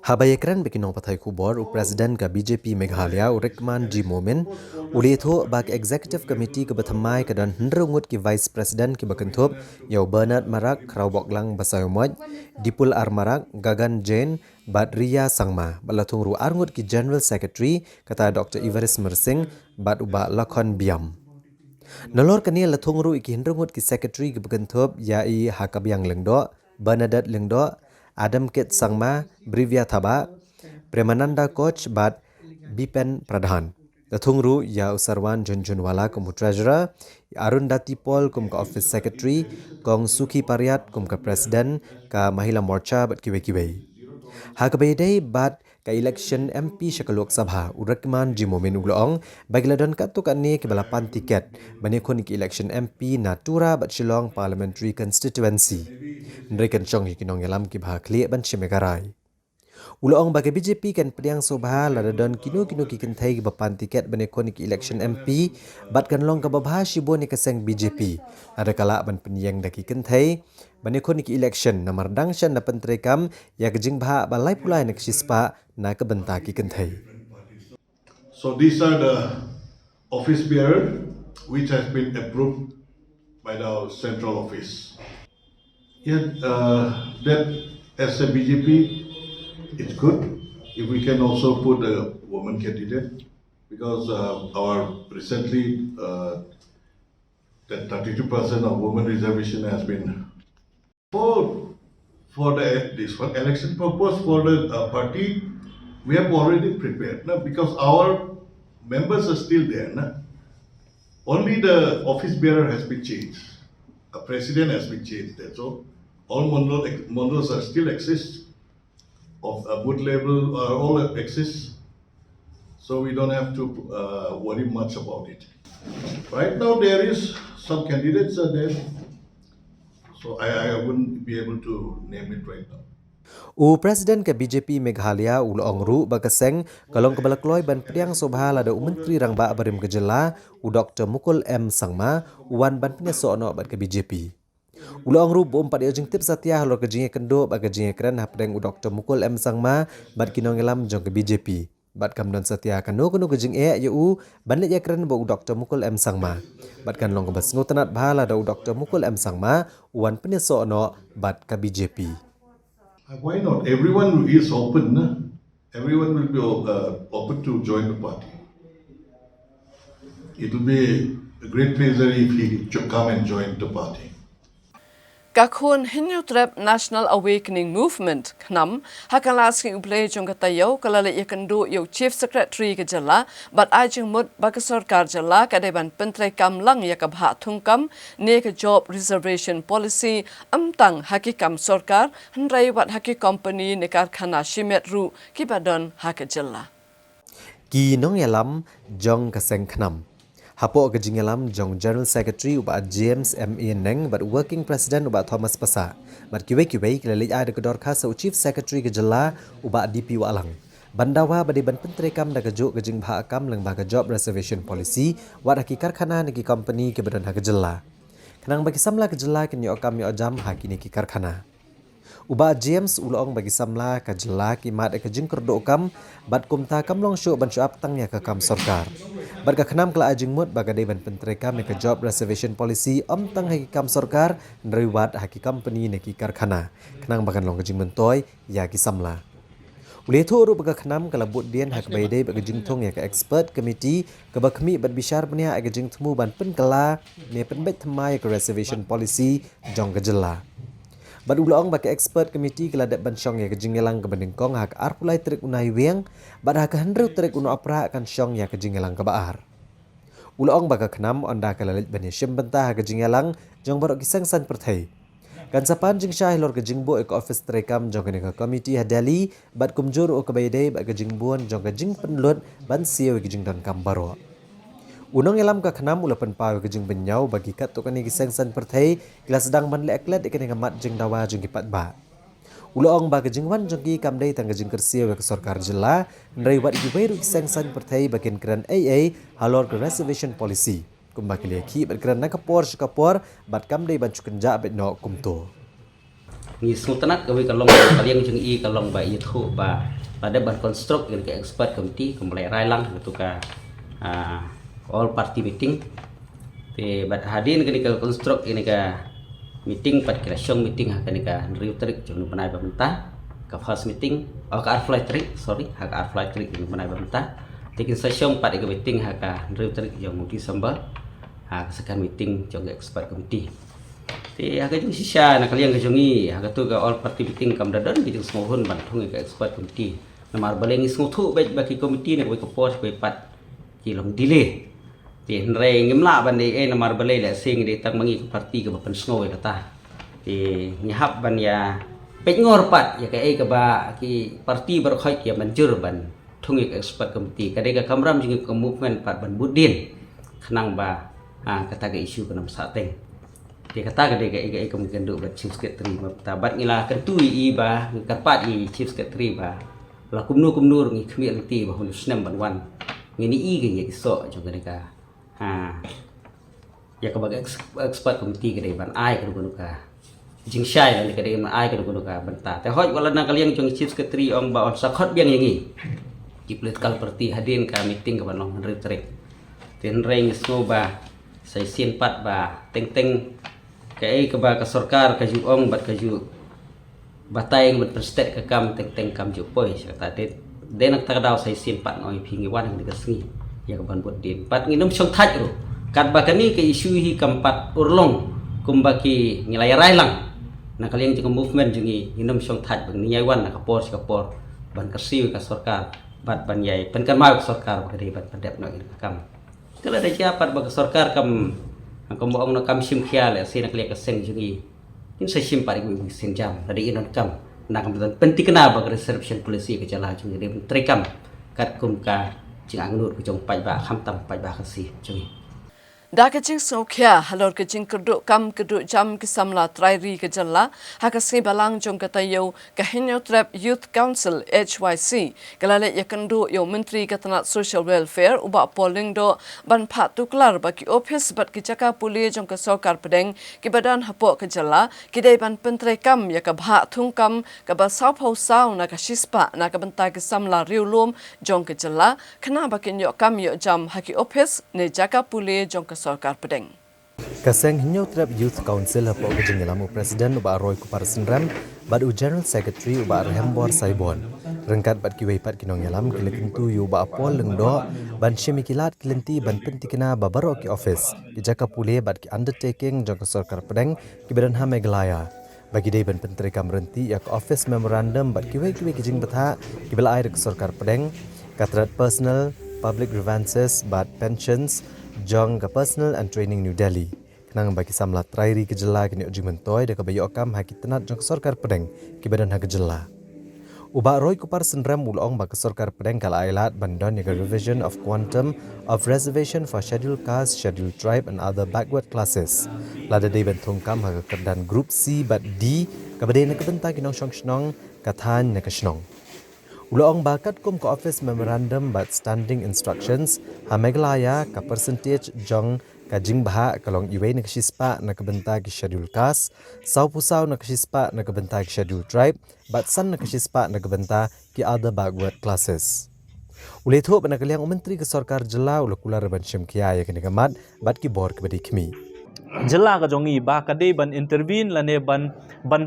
Speaker 2: Habayakran bikinong patay kubor u Presiden ka BJP Meghalaya u Rekman G Momin ulitho bak Executive Committee ke batamai ke dan hendrungut ki Vice President ki bakentup yau Bernard Marak Kraubok Lang Basayomoj Dipul Armarak Gagan Jane Bat Ria Sangma balatung ru arngut ki General Secretary kata Dr. Ivaris Mersing bat uba Lakon Biam. Nolor kani latung ru iki hendrungut ki Secretary ki bakentup yai Hakabyang Lengdo Bernadette Lengdo Adam Kit Sangma, Brivia Thaba, Premananda Coach bat Bipen Pradhan. Dathungru ya Usarwan Junjunwala kum Treasurer, Arun Dati Paul kum ka Office Secretary, Kong Suki Pariat kum ka President, ka Mahila Morcha bat kiwe-kiwe. Hakabayday bat ka election MP Syaka Lok Sabha Urakman Jimomin Ugloong bagiladon katuk ani ke balapan tiket banikun ki election MP Natura bat Shillong Parliamentary Constituency. Nrekan chong hikinong yalam ki bah kli ban Chimegarai. Uloong bagi BJP kan pediang sobha ladadon kinu-kinu ki kentai ki bapan tiket banikun ki election MP bat kan long ka babha shibo ni keseng BJP. Ada kala ban penyang daki kentai banikun ki election namar dangshan na pentrekam ya kejing bah balai pulai nak sispa na kebenta ki kentai.
Speaker 15: So these are the office bearer which has been approved by the central office. Yet that as a BJP, it's good if we can also put a woman candidate because our recently that 32% of women reservation has been for this one election purpose for the party. We have already prepared because our members are still there. Only the office bearer has been changed. A president has been changed. That's all. All mondos are still exist. Of a good level all exist. So we don't have to worry much about it. Right now there is some candidates are there. So I wouldn't be able to name it right now.
Speaker 2: U Presiden ke BJP Meghalaya Uloong Ru bakaseng kalong kebalakloi ban pediang sobha lada Menteri Rangba Barim Kejela u Dr. Mukul M Sangma uwan ban penyesono bat ke BJP. Uloong Ru bom pada ujung tip satya halor kejinge kendo bag kejinge keren hapdeng u Dr. Mukul M Sangma bat kinong elam jong ke BJP. Bat kamdon satya kanu kejing yu ban le keren bo u Dr. Mukul M Sangma. Bat kan long kebas ngutanat bahala da u Dr. Mukul M Sangma uwan penyesono bat ke BJP.
Speaker 15: Why not? Everyone is open. Everyone will be open to join the party. It will be a great pleasure if he come and join the party.
Speaker 1: Kakun Hindu Trap National Awakening Movement knam hakalas ki ublay jong katayo kalala yakendo yo Chief Secretary ke jala bat ajeng mud bag sarkar jala kadeban pentrai kam lang yakabha thungkam ne ke job reservation policy amtang hakikam sarkar handrai wat haki company ne karkhana shimet ru ki badon hak jala
Speaker 2: ki nong yalam jong kaseng knam Hapo kejingalam jong General Secretary uba James M.A. Neng bat Working President uba Thomas Pasa. Bat kiwe-kiwe kelalik ada kedor khas Chief Secretary kejela uba DP Walang. Bandawa badi ban pentrekam da kejuk kejing bah akam leng bah job reservation policy wat haki karkhana niki company ke badan hak kejela. Kenang bagi samla kejela kenyo akam yo jam haki niki karkhana. Uba James ulong bagi samla kejela ki mat kejing kerdo kam bat kumta kam long syuk ban syuap tangnya ke kam sarkar. Bat kenam kala ajing mut bagadai ban pentrekam ke job reservation policy tang haki kam sarkar nriwat haki company neki karkhana. Kenang bagan long kejing mentoy ya ki samla. Uli thu ru baga kenam kala but dian hak baidai baga jing thong ya ke expert committee ke bakmi bat bishar bania ag jing temu ban pen kala ne pen bet thmai ke reservation policy jong kejela. Bat ulong bagi expert committee keladak bansyong ya kejingelang ke bandingkong hak arpulai terik unai weng bat hak hendru terik uno apra kan syong ya kejingelang ke baar. Ulong bagi kenam onda kelalit bani syem bentah hak kejingelang jong barok kisang san perthai. Kan sapan jing syah lor kejingbo ek office terekam jong ke committee hadali bat kumjur o kebaidai bat kejingbuan jong kejing penlut ban siyo kejing dan kam barok. Unong elam ka khanam ulapan paw ke jing benyau bagi kat to kani giseng san perthai kila sedang ban lek let ikani ngamat jing dawa jing kipat ba. Ulong ba ke jing wan jong ki kamdai tang jing kersia ke sarkar jela ndai wat gi bairu giseng san perthai bagian keran AA halor ke reservation policy. Kumba kili ki bat keran na kapor bat kamdai ban chukenja bet no kumto.
Speaker 16: ni sultanat kami kalong kalian jeng I kalong ba itu ba pada ban konstruk ke expert committee kembali railang itu ka all party meeting te bat hadin ke konstruk ini ka meeting pat kira syong meeting ha kan ka riu Tarik jeng benai pemerintah ka first meeting ka flight Tarik sorry ha ka flight Tarik jeng benai pemerintah tekin syong pat ke meeting ha ka riu Tarik jeng Desember ha second meeting jeng expert committee thì hak jung sisa nak kalian ke jungi hak tu ka all party meeting kam dadan bijung smohun ban thung ke expert committee namar baleng ismu thu bagi committee ne ko pos ko pat ki long delay thì reng ngimla ban ni namar baleng la sing di tang mangi party ke ban snow kata thì nyahap ban ya pek ngor pat ya ke ba ki party bar khoi ke manjur ban thung ke expert committee kadai ka kamram jung ke movement pat ban budin khnang ba kata ke isu ke nam sa teng dia kata ke dia kemungkinan duk chief secretary tabat ngila kentui I ba karpat I chief secretary ba la kumnu ngi khmi lti ba hun snem ban wan ngini I ke ye so jong ke ka ya ka bag expert committee ke ban ai ke nu ka jing shai la ke ban ai ke nu ka ban ta te hoj wala na kalian jong chief secretary ong ba on sakhot biang yangi ki political party hadin ka meeting ke ban long retreat ten reng sno ba sai sien pat ba teng cái ba ka sarkar ka ju ong bat ka ju batay ng state ka kam teng kam ju poi ta de nak ta daw sai sin pat ngoi phingi wan ng kasngi ya ka ban bot din pat nginom song thaj ro kat ba kani ke isu hi kam pat urlong kumba ki ngilai rai lang na kalian jeng movement jungi nginom song thaj bang ni wan na ka por ban ka siu ka sarkar bat ban yai pen kan ma ka sarkar ba de bat pandep no kam kala de siapa ba ka sarkar kam ang mo na kam sim khia le sin nak le ka seng jungi in sa sim pari mi sin jam tadi inon kam na kam penting kena ba reservation policy ke jala jungi de trekam kat kum ka jing angnur ku jong pai ba kham tam pai ba ka si jungi
Speaker 1: Da ke jing so kya halor ke jing keduk kam keduk jam ke samla trairi ke jalla ha ka si balang jong ka tayo ka Henyo Trap Youth Council HYC kalale yakandu yo menteri katanat social welfare uba polling do ban phat tuklar ba ki office bat ki jaka puli jong ka sarkar pedeng ki badan hapok ke jalla ki dei ban pentre kam ya ka bha thung kam ka ba sau phau sau na ka shispa na ka banta ke samla riulum jong ke jalla khana ba kin yo kam yo jam ha ki office ne jaka puli jong sarkar pedeng.
Speaker 9: Kaseng Henyo Trap Youth Council hapo ke jengelamu Presiden uba Roy Kupar Sindram badu General Secretary uba Rehembor Saibon rengkat bat kiwei pat kinong yalam kilekentu yu uba Apol lengdo ban shemikilat kilenti ban pentikena babaro ki office ki jaka pule bat ki undertaking jangka sarkar pedeng ki badan ha Meghalaya bagi dei ban penteri kam renti ya office memorandum bat kiwei ki jing batha ki bela air ke sarkar pedeng katrat personal public grievances bat pensions jong ka personal and training New Delhi kenang bagi samlat trairi ke jela kini uji mentoy de ka bayo kam haki tenat jong sarkar pedeng ki badan ha ke jela uba Roy Kupar Sindram ulong ba ke sarkar pedeng kala ailat bandon ya revision of quantum of reservation for scheduled caste scheduled tribe and other backward classes lada de bentung kam ha ke kedan group C bat D ka badai na kebenta kinong snong kathan na kasnong Ulong bakat kum ke office memorandum but standing instructions ha Meghalaya ka percentage jong ka jing baha kalong iwei na kasispa na kabenta ki schedule caste sau pusau na kasispa na kabenta ki schedule tribe but san na kasispa na kabenta ki other backward classes. Ule tho na kaliang menteri ke sarkar jela ula kula reban shimkia ya kini kamat bat ki bor ke badi khmi.
Speaker 17: Jela ka jongi ba kadai ban intervene lane ban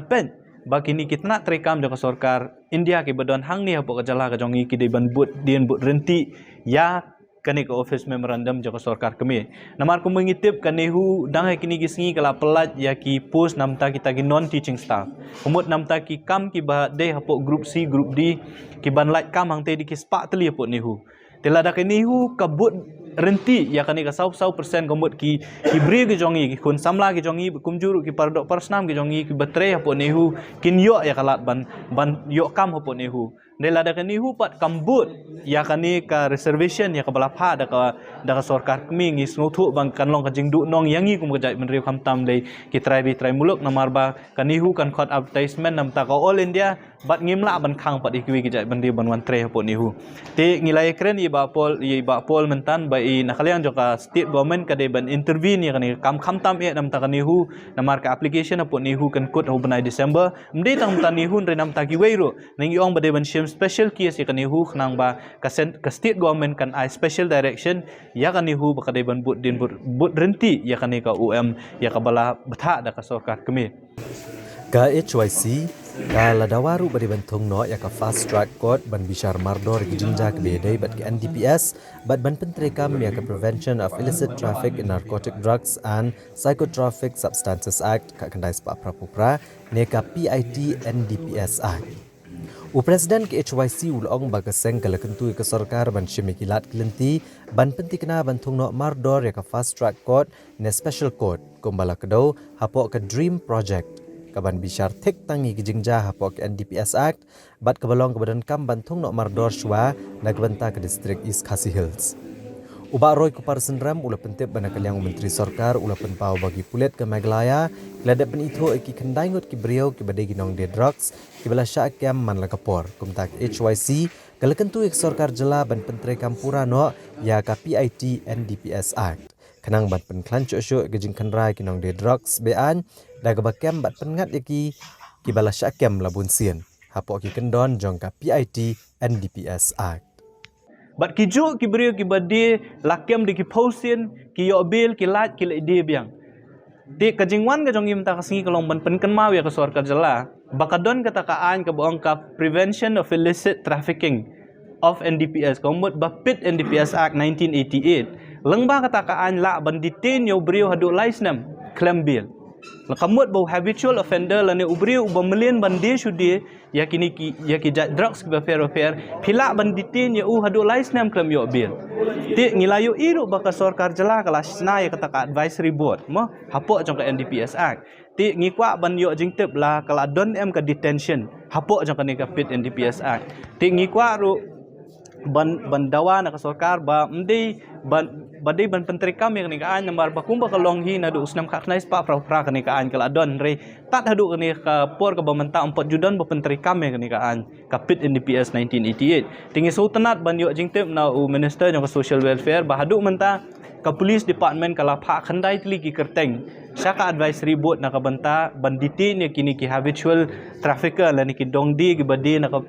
Speaker 17: pen ba kini kitna trekam jaka sarkar India ke badan hang ni hapo ka jala ka jongi ki dei ban but dien but renti ya kani ka office memorandum jaka sarkar kami namar ko mengitip kanehu dangai kini gisngi kala pelat ya ki post namta kita ki non teaching staff umut namta ki kam ki ba dei hapo group C group D ki ban light kam hang te di ki spa teli hapo nehu telada kanihu kabut renti ya kani ka 100% komut ki bri ki jongi ki kun samla ki jongi kumjuru ki pardok persnam ki jongi ki batre hapo nehu kin yo ya kalat ban yo kam hapo nehu Nela da kani hu pat kambut ya kani ka reservation ya ka balapha da ka sarkar kami ngi snothu bang kanlong ka jingdu nong yangi kum kajai menri kham tam le ki trai muluk namar ba kani hu kan khot advertisement nam ta ka all India bat ngimla ban khang pat ikwi kajai menri ban wan tre po ni hu te ngilai kren i ba pol mentan ba i nakaliang joka state government ka de ban intervene ya kani kam kham tam e nam ta kani hu namar ka application po ni hu kan kut ho banai December mde tang tan ni hu re nam ta ki weiro ning yong ba de ban shim special case ya kani hu nang ba ka state government kan I special direction ya kani hu ba kadai ban but renti ya kani ka UM ya ka bala betha da ka sarkar kami
Speaker 9: Ka HYC ka ladawaru bari bantung no ya ka fast track court ban bishar mardor ki jinja ke bedai bat ke NDPS bat ban pentre kam ya ka prevention of illicit traffic in narcotic drugs and psychotropic substances act ka kandai spa prapupra ne ka PIT NDPS act U Presiden ke HYC ulong bagaseng kalakentu ke sarkar ban shimikilat kelenti ban pentikna bantung no mardor ya ka fast track court ne special court kumbala kedau hapok ke dream project kaban bishar thik tangi ki jingja hapok NDPS Act bat kebalong kebadan kam bantung nok mardor shwa nagbanta ke distrik East Khasi Hills. Uba roy ku parsenram ula pentip bana kaliang menteri sarkar ula penpau bagi pulet ke Meghalaya kladap pen itu ki kendaingut ki brio ki badai ginong de drugs ki bala syak kam man la kapor kumtak HYC kalakentu ek sarkar jela ban pentre kampura no ya ka PIT NDPS Act kanang bat pen klan chosho gejing kanrai kinong de drugs bean da ga bakem bat pengat yaki ki bala syakem labun sien hapok ki kendon jong ka PIT NDPS Act
Speaker 17: bat ki jo ki brio ki bade lakem de ki posien ki yo bil ki lat ki le de biang de kajingwan ga jong im ta kasingi kalong ban pen kan mau ya ka sarkar jela bakadon kata kaan ka boong ka prevention of illicit trafficking of NDPS komut bapit NDPS Act 1988 lengba kata kaan la ban detain yo brio hadu license claim bill lakamut bau habitual offender lane ubrio ubamelin bande shudi yakini ki drugs ki fair pila ban detain ya hadu license claim yo bill ti ngilayo iru baka sarkar jela kala sna ya kata ka advisory board mo hapok jong ka NDPS Act ti ngikwa ban yo jingtep la kala don em ka detention hapok jong ka ni ka pit NDPS Act ti ngikwa ru ban dawa na ka sarkar ba mdi badai ban penteri kami kani kaan nambar bakumba kalong hi na du usnam khaknais pa pra kani kaan kala don re tat hadu kani ka por ka bamenta 4 judan ba penteri kami kani kaan kapit NDPS 1988 tingi sultanat ban yo jingtep na u minister jong social welfare ba hadu menta ka police department kala pha khandai tli ki kerteng saka advisory board na ka banta banditi ni kini ki habitual trafficker la ni ki dongdi ki badi na ka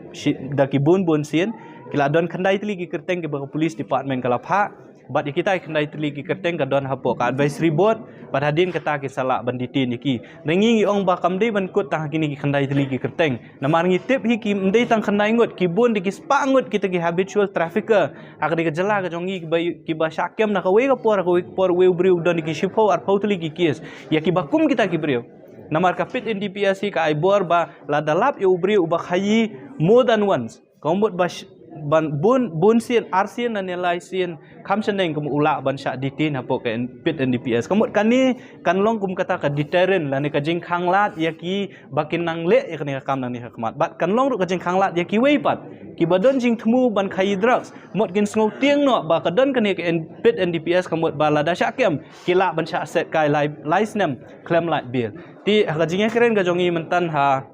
Speaker 17: da ki bun sien kila don khandai tli ki kerteng ki ba police department kala pha bat kita kendai teli ki kerteng ka don hapok ka advisory board bat hadin kata ki salak banditi ni ki nengi ong ba kamde ban kut tang kini ki kendai teli ki kerteng namar ngi tip hi ki mdei tang kendai ngut ki bun di ki spangut kita ki habitual trafficker ak di jela ka jongi ki ba syakem na ka we ka por we briu don ki shipo ar pautli ki kis ya ki bakum kita ki briu namar ka pit NDPS ka ai bor ba la dalap yo briu ba khayi more than once kombot ba ban bun sien arsien dan nilai sien kam seneng kum ula ban syak ditin hapok ke pit NDPS kamut kani kan long kum kata ka deterrent la ni ka jing khanglat ya ki bakin nang le ya kani kam nang ni hakmat bat kan long ru ka jing khanglat ya ki wei pat ki badon jing thmu ban khai drugs mot gin sngo tieng no ba ka don kani ke pit NDPS kamut ba la da syakem ki la ban syak set kai license claim light bill ti ka jing keren ka jongi mentan ha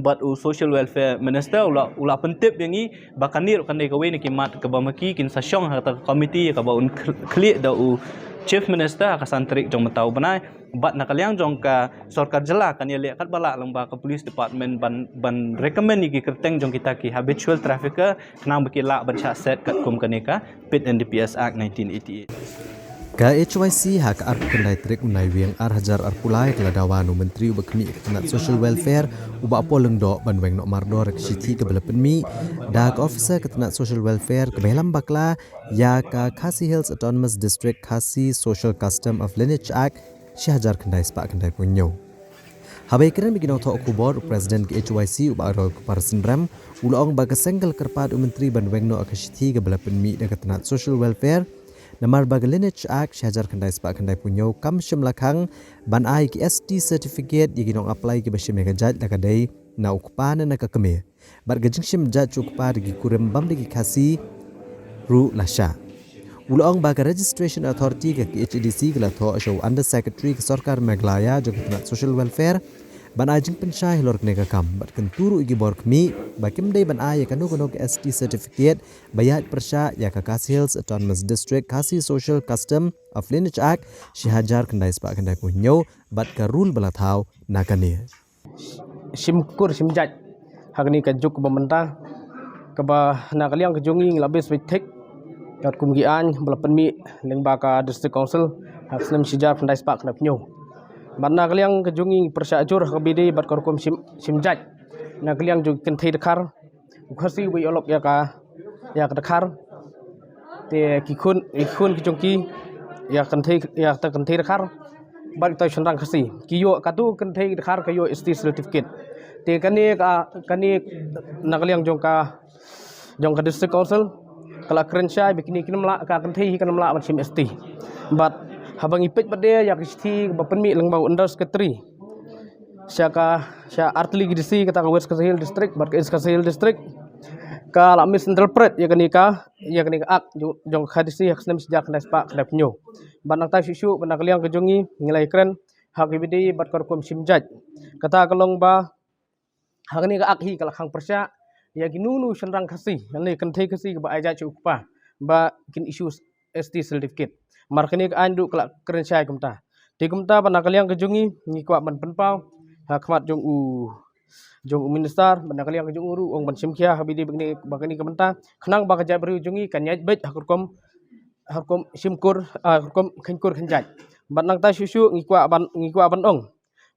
Speaker 17: but social welfare minister ula pentip yang ni bakanir kan dei kawin ki mat ke bamaki kin sasyong kata committee ka ba un clear da chief minister ka santrik jong matau banai bat nakaliang jong ka sarkar jela kan ya lekat bala lengba ka police department ban recommend ki kerteng jong kita ki habitual trafficker kenang bekila ban syak set kat kum kaneka pit NDPS Act 1988
Speaker 9: Ka HYC hak ar kendai trik menai wiang ar hajar ar pulai keladawanu menteri ubakmi ketenat social welfare ubak poleng dok banweng nok mardor ke siti ke bela penmi da ka officer ketenat social welfare ke belam bakla ya ka Khasi Hills Autonomous District Khasi Social Custom of Lineage Act syahajar kendai sepak kendai punyo Habai keren bikin otok kubor Presiden ke HYC ubak ro parsen ram ulong baga senggel kerpad menteri banweng nok ke siti ke bela penmi da ketenat social welfare Namar bag Lineage Act syajar kendai sepak kendai punyo kam syemlakang ban ai ki ST certificate yi ginong apply ki bashi mega jaj la kadai na ukpan na ka keme bat gajing shim ja chukpa digi kurem bam digi khasi ru lasha Ulong baga registration authority ke HDC ke latho show under secretary ke sarkar Meghalaya jogna social welfare ban ajing pensyai lor kene kam bat kenturu igi bor kmi bakim dei ban ay kanu kono ST certificate bayat persya ya ka Khasi Hills Autonomous District Khasi Social Custom of Lineage Act shihajar kendai spak kendai punyo bat ka rule balathau nakani
Speaker 18: simkur simjat hagni ka juk pemerintah ke ba nakaliang ke jungi labis witek kat kumgian belapan mi leng baka district council hak senam shijar kendai spak kendai punyo ban nakaliang ke jungi persyajur kabidi bat korkom simjat nakaliang juk kenthai dekar khasi wi olok ya ka dekar te ikun ke jungki ya kenthai dekar bat ta chandang khasi kiyo katu kenthai dekar kayo ST certificate te kani nakaliang jong ka district council kalau kerensya bikini kena melak ka kenthai kena melak macam ST but habang ipet pada ya kisti bapenmi lengbau under secretary syaka artli gidisi kata ka West Khasi Hills district bat East Khasi Hills district ka lamis interpret ya kani ka ak jong khadisi hak senam sejak kena spak kena penyo banang ta susu banang kaliang kejongi ngilai keren hak ibidi bat korkom simjat kata kalong ba hak ni ka ak hi kala khang persya ya ginunu sendang khasi ni kenthai khasi ba aja chukpa ba kin issues ST certificate markani ka andu kala keren syai kumta di kumta banang kaliang kejongi ni kwa ban penpau hakmat jong minister banang kaliang kejong uru ong ban simkhia habidi bagani kumta khnang ba kaja beri jongi kan yaj bet hakom simkur hakom khenkur khenjat banang ta susu ngikwa ban ong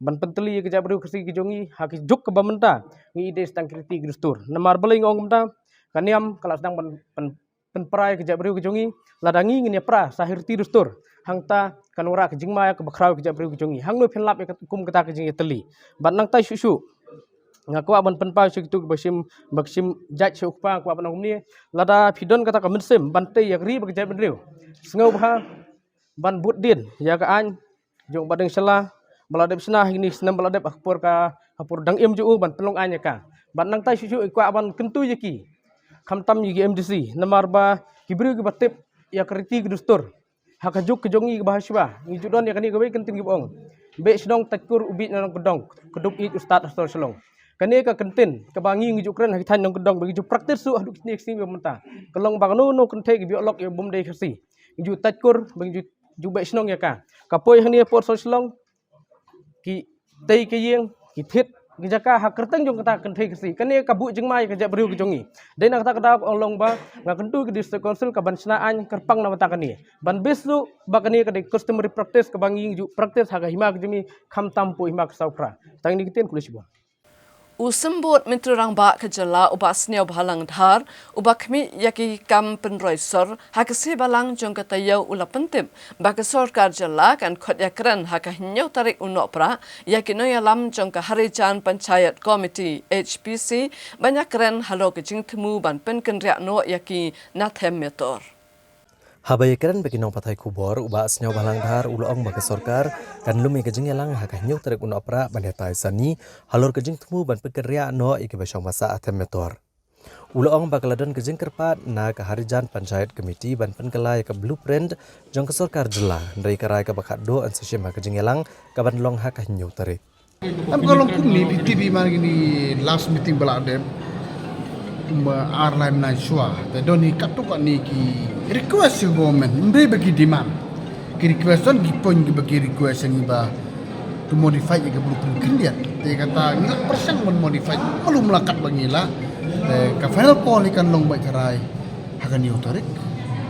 Speaker 18: ban penteli ke jabru khasi ke jongi haki juk ke bamenta ngi ide stang kriti gustur namar beling ong mta kaniam kala sedang pen prai ke jabru ke jongi ladangi ngi pra sahirti dustur hangta kanura ke jingma ke bakrau ke jabru ke jongi hangno phenlap ke kum kata ke jingi teli banang tai susu ngakwa ban penpa situ baksim jaj sukpa kwa ban ni lada pidon kata ka mensim bante yakri ke jabru sengau bah ban budin ya ka an jong badeng sela baladep senah ini senam baladep hapur dang im ju ban pelong anya ka ban nang tai susu kwa ban kentu yaki khamtam yigi MDC namar ba kibru ki batip ya kriti gustur hakajuk kejongi bahaswa ni judon ya kani gawe kentin gibong be sedong takur ubi nang kedong kedup i ustad astor selong kani ka kentin kebangi ngi jukren hakitan nang kedong bagi ju praktis su aduk sini sini menta kelong bangno no kente gi biolog ya bum dei khasi ju takur bagi ju be senong ya ka kapoi hani por selong ki tei ke yeng ki thit ki jaka hak kerteng jong kata kenthai kesi kane kabu jengmai ka jabru ke jongi dei nak kata kada olong ba ngakentu ke district council ka ban snaan kerpang na mata kani ban besu bakani ka de customary practice ka bangi ju practice haga hima ke jemi kham tampu hima ka saupra tang ni kiten kulisbo
Speaker 1: Usembut Menteri Rangba Kejala ubah seniau bahalang dhar ubah kami yaki kam penroisor hakasi balang jong katayau ula pentip bagi sorkar jala kan khot yakran hakahinyau tarik unok pra yaki no yalam jong ka harijan panchayat komiti HPC banyak keren halo kejing temu ban pen kenriak no yaki nathem metor
Speaker 9: Habai keren bagi nong patai kubor ubah senyau balang dhar ulong bagi sorkar kan lumi kejing yalang hakah nyuk tarik un opera bandetai sani halor kejing temu ban pekerja no iki basyong masa atem metor ulong bakaladon kejing kerpat na ke harijan panchayat komiti ban penkelai ke blueprint jong ke sorkar jela ndai karai ke bakat do an seshim kejing yalang ka ban long hakah nyuk tarik
Speaker 14: am kalau kumi di TV mana gini last meeting baladem airline na shua te doni katuk ni ki request government mbe bagi demand ki requeston ki point ki bagi request ni ba to modify ke blueprint kindian te kata ngilak persen modify malu melakat bangila te ka final call ikan long bai karai hagan yo tarik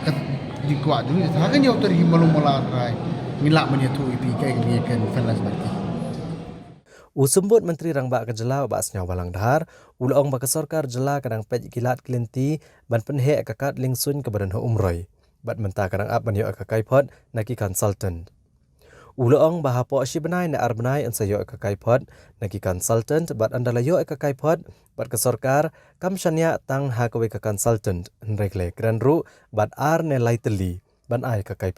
Speaker 14: kat di kwa dulu hagan yo tarik malu melakai ngilak menyatu ipi kai ni kan final seperti
Speaker 9: Usembut Menteri Rangba Kejala ubah senyau balang dhar ulong baka sorkar jela kadang pej kilat kelinti ban penhe kakat lingsun ke badan umroi bat menta kadang ap ban yo kakai naki consultant ulong bahapo shibenai na arbenai an sayo kakai naki consultant bat andala yo kakai bat ke sorkar kam shania tang ha kawe ka consultant nrekle kranru bat ar ne laiteli ban ai kakai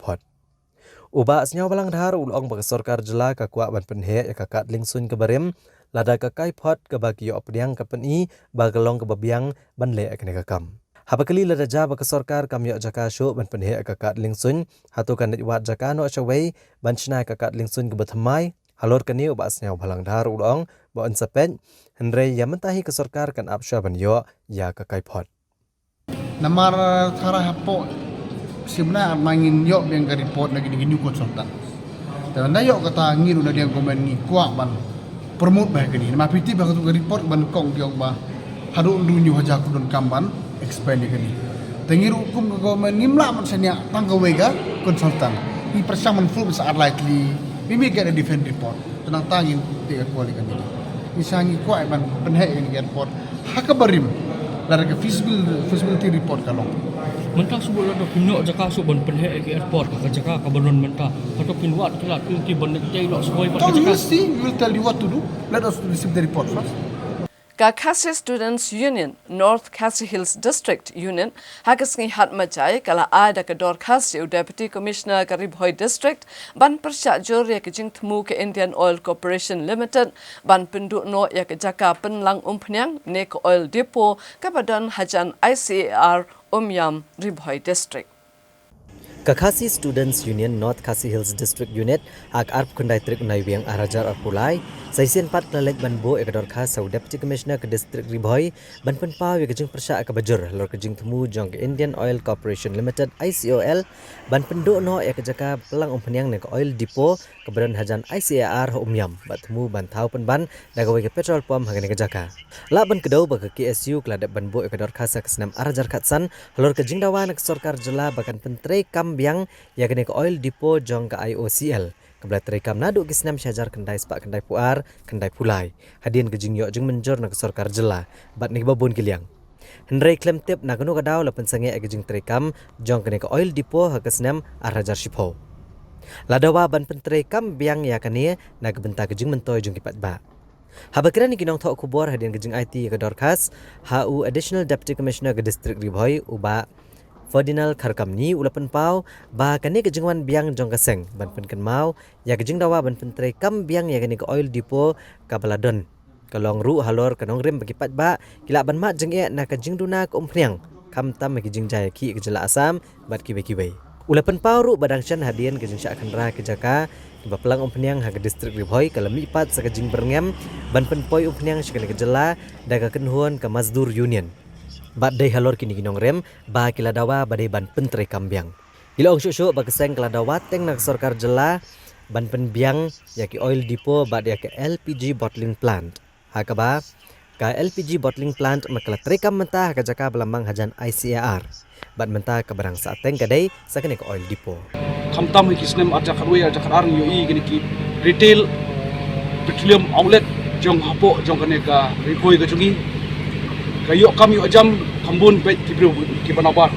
Speaker 9: Ubah senyau balang dhar ulong bagi sorkar jela kakua ban penhe kakat lingsun ke barim lada ka kai phot ka ba ki opdiang ka pani ba galong ka babiang ban le ka ne ka kam habakali lada ja ba ka sarkar kam yo jaka sho ban penhe ka kat lingsun hatu kan wat jaka no chawei ban chna ka kat lingsun ka bathamai halor kani ba asnya bhalang dhar udong ba an sapen henre yamantahi ka sarkar kan apsha ban yo ya ka kai phot
Speaker 14: Namar thara hapo simna mangin yo beng ka report lagi di new consultant. Dan na yo kata ngiru na dia komen ngi kuak ban promote ba kini. Ma piti ba ka report ban kong diong ba hadu dunyu haja kudun kamban expand kini. Tengiru hukum ka komen ngimla man senya tangga wega consultant. I persaman full besar likely we may get a different report. Tenang tangin tiga kuali kan ini. Misalnya kuak ban penhe ini report hakabarim dari ke feasibility report kalau.
Speaker 6: Mentah sebut ada pinok jaka su ban penhe ke airport ka jaka ka banon mentah atau pinwat kila ki ban tei lo soi ban
Speaker 14: Don't
Speaker 6: jaka.
Speaker 14: you see? We will tell you what to do. Let us receive the report first.
Speaker 1: Ka Khasi Students Union, North Khasi Hills District Union, hagas ngi hat majai kala ada ka dor Khasi Deputy Commissioner ka Ribhoi District, ban persya jor ya ke jing temu ke Indian Oil Corporation Limited, ban penduk no ya ke jaka penlang umpnyang ne ke oil depot ka badan hajan ICAR Umyam Ribhoi District.
Speaker 9: Khasi Students Union North Khasi Hills District Unit hak arp kundai trik unai wiang arajar arpulai saisian pat klalek ban bo ekador khas sau Deputy Commissioner ke District Ribhoi ban penpau ya kejing persya ka bajur lor kejing temu jong ke Indian Oil Corporation Limited ICOL ban penduk no ya kejaka pelang umpanyang ne ke oil depot ke badan hajan ICAR Umyam bat temu ban tau penban dagawai ke petrol pump hagane kejaka la ban kedau ba ke KSU kladap ban bo ekador khas ke senam arajar khatsan lor kejing dawan ke sarkar jela bakan pentrei kam biang ya kene ke oil depot jong ke IOCL kebelah terekam nadu kisnam syajar kendai sepak kendai puar kendai pulai hadian kejing yok jeng menjor nak sarkar jela bat ni babon kiliang Henry klaim tip nak nu kadau lapan sange kejing terekam jong kene ke oil depot ha kisnam arajar shipho ladawa ban penterekam biang ya kene nak benta kejing mentoy jong kipat ba Habakira ni kinong thok kubor hadian kejing IT ke dorkas HU Additional Deputy Commissioner ke District Ribhoi uba Ferdinand Kharkam ni ulapan pau ba kani kejingwan biang jong kaseng ban penken mau ya kejing dawa ban pentre kam biang ya kani ke oil depot ka baladon kalong ru halor kanong rem bagi pat ba kila ban mat jeng e na kejing duna ke umpriang kam tam kejing jaya ki kejela asam bat ki beki bai ulapan pau ru badang chan hadian kejing syak khandra kejaka ba pelang umpriang ha ke district Ribhoi kalami pat sa kejing berngem ban penpoi umpriang syakane kejela daga kenhuan ke Mazdur Union Bat day halor kini ginong rem ba kila dawa badai ban pentre kambiang. Ila ong syuk ba keseng kila dawa teng nak sarkar jela ban penbiang ya ki oil depot ba dia ke LPG bottling plant. Hakaba ka LPG bottling plant makala trekam mentah ka jaka belamang hajan ICAR. Bat mentah ka barang sa teng kadai sa kene ke oil depot.
Speaker 19: Kamtam ki snem arja kharwe arja kharang yo i gini ki retail petroleum outlet jong hapo jong kene ka Ribhoi ka chungi kayo kami ajam kambun bet kibru ki banabar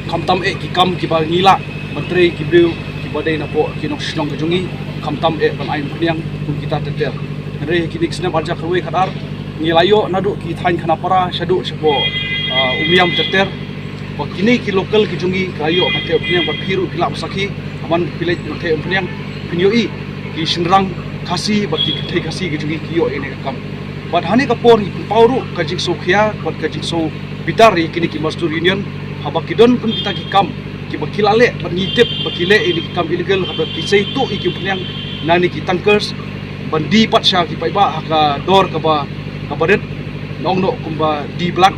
Speaker 19: kamtam ki kam ki ba ngila menteri kibru ki badai na po ki nok shlong kajungi kamtam ban aim pniang kun kita teter re ki dik snam arja kharwe khadar ngilayo nadu ki thain khana para shadu shpo umiam teter ba kini ki local ki jungi kayo mate pniang ba phiru kilap sakhi aman village mate pniang pinyo i ki shinrang khasi ba ki thai khasi ki jungi kiyo ene kam But hani kapor pauru kajing so khia bat kajing so bitar kini ki Mazdur Union habakidon pun kita ki kam ki bakilale bat ngitip bakile ini kam illegal habat ki sei tu iki punyang nani ki tankers bandi pat sha ki paiba ka dor ka ba kabadet nong no kumba di black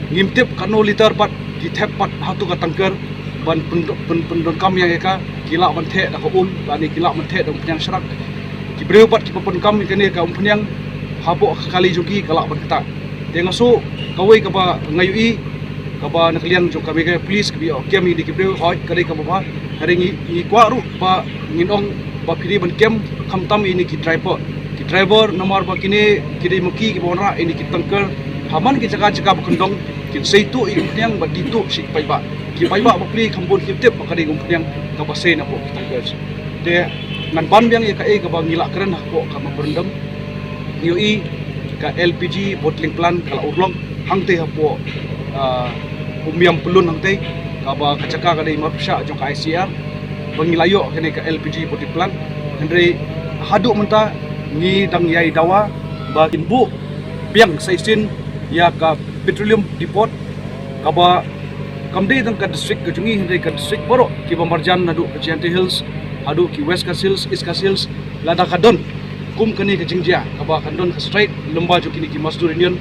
Speaker 19: ngimtip kano liter pat ki thep pat hatu ka tanker ban pendon kam yang eka kila ban the da ko bani kila ban the da punyang syarak ki breu pat ki pon kam kene ka punyang habo kali jogi kalak berkata dia ngasu kawai kaba ngayui kaba nakliang jo kami ke police ke kem di kibreu hoi kali kaba ba hari ni kwaru ba nginong ba piri ban kem kamtam ini ki driver nomor ba kini kiri muki ki bonra ini ki tanker haman ki jaga bekendong ki seitu yang ba ditu si paiba ki paiba ba pli kambun kitip ba kali yang kaba sei na po tanker de ngan ban biang ya ka e kaba ngila keren ko kama berendam UI ka LPG bottling plant kala urlong hangte hapo umiam pelun hangte kaba kacaka kadai mapsha jong ka ICR bangilayo kene ka LPG bottling plant andre hadu menta ni dang yai dawa ba inbu piang saisin ya ka petroleum depot kaba kamde dang ka district ka jungi hindai ka district boro ki Bamarjan nadu ka Chiante Hills adu ki West Kas Hills East Kas Hills lada kadon kum kani ka jingjia kaba kadon ka straight lomba jo kini ki Mazdur Union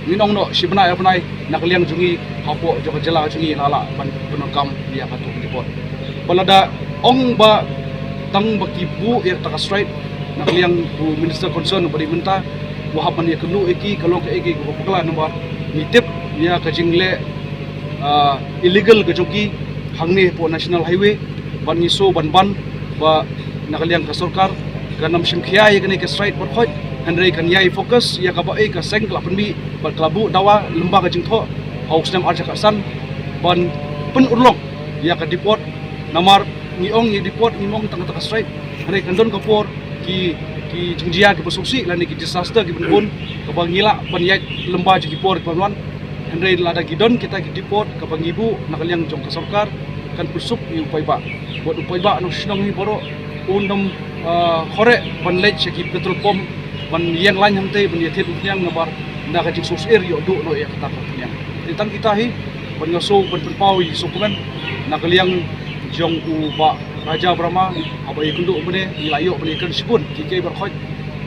Speaker 19: ninong no shibna ya panai nakliang jungi hapo jo ka jala jungi lala ban penokam ya ka tu depot balada ong ba tang baki bu ya ta ka straight nakliang bu minister concern bari menta wahapan ya kenu eki kalau ke eki ko pukla nomor mitip ya ka jingle illegal ka joki hangni po national highway ban ngiso ban ba nakaliang ka sarkar ganam simkhia ya kani ka straight por khoj handrai kan yai focus ya ka ba ka seng kla penbi ba klabu dawa lemba ka jingtho haus nam arja ka san ban pen urlong ya ka depot namar ni ong ni depot ni mong tang ka straight handrai kan don ka por ki jingjia ki basuksi lani ki disaster ki bunbun ka bangila ban yai lemba ki por panwan handrai lada gidon kita ki depot ka bangibu nakaliang jong ka sarkar kan pusuk ni upaiba buat upaiba no sinong ni boro undam khore ban lej ki petrol pom ban yang lain hamte ban yethet yang nabar na ka jik sos air yo do no ya kata katnya tentang kita hi ban ngaso ban penpau yi sokumen nakaliang jong uba Raja Brahma abai kundu bene ilayo bene kan sipun ki bar khoj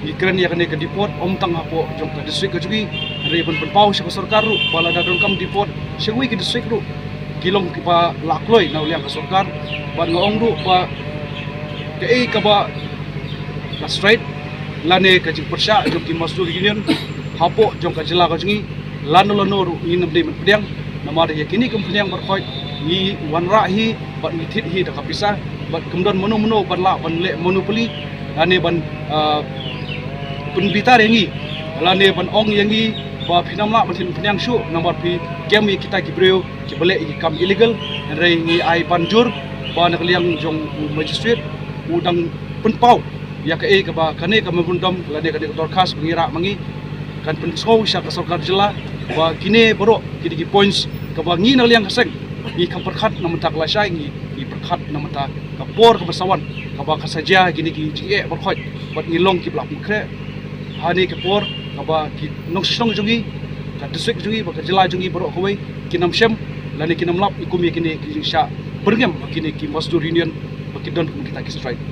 Speaker 19: ikran ya kane ka depot om tang hapo jong ka district ka jugi re ban penpau sa sarkar ru bala da don kam depot segui ki district ru kilong ki pa lakloi na uliang ka sarkar ban ngong ru pa ke ka ba ka straight lane ka jing persya jong ki Mazdur Union hapo jong ka jela ka jugi lano ru inam de men pedang namar ya kini kum pedang bar khoj ni wanra hi bat ni thit hi da ka pisah bat kemudian mono ban la ban le monopoli lane ban penbitar yangi lane ban ong yangi ba phinam la ban phinyang shu nomor pi game kita ki breu ki bale ki kam illegal rei ni ai banjur ba nak liang jong magistrate udang penpau ya ke ka ba kane ka mengundam lane ka dorkas mengira mangi kan pensau sya ka sarkar jela ba kine boro ki points ka ba ngi nak liang kaseng ni kam perkhat namata kelasai ni perkhat namata kapor kebersawan kaba kasaja gini ki jinge berkhoj bat ngilong ki blak mukre hani kapor kaba ki nong song jungi ka district jungi ba jela jungi borok koi kinam shem lani kinam lap ikum ye kini ki sha bergem kini ki Mazdur Union ba kidon kita ki strike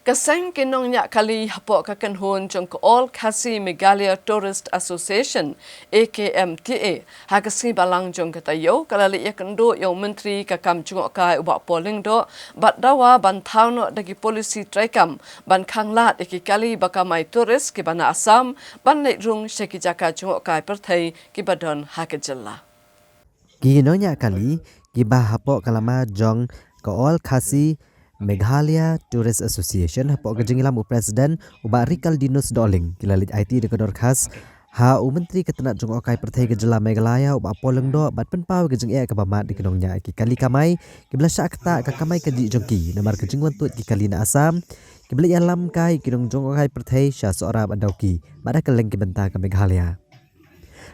Speaker 1: Kaseng kinong nya kali hapo ka kanhon jong ko All Khasi Meghalaya Tourist Association AKMTA hagasi balang jong katayo kalali ya kendo yo menteri ka kam jong ka uba polling do bat dawa ban thauno dagi policy traikam ban khangla deki kali bakamai tourist ki bana Assam ban nei rung sheki jaka jong ka perthai ki badon hakajalla
Speaker 9: kinong nya kali ki ba hapo kalama jong ko All Khasi Meghalaya Tourist Association hapo kejingilam Presiden uba Rikal Dinus Doling kilalit IT dekodor khas ha menteri ketenat jong okai perthai kejela Meghalaya uba poleng do bat penpau kejing e kabamat di kenongnya ki kali kamai ki belasya akta ka kamai keji jongki namar kejing wantut ki kali na Assam ki belit alam kai kinong jong okai perthai sya seora bandauki bada keleng ki benta ke Meghalaya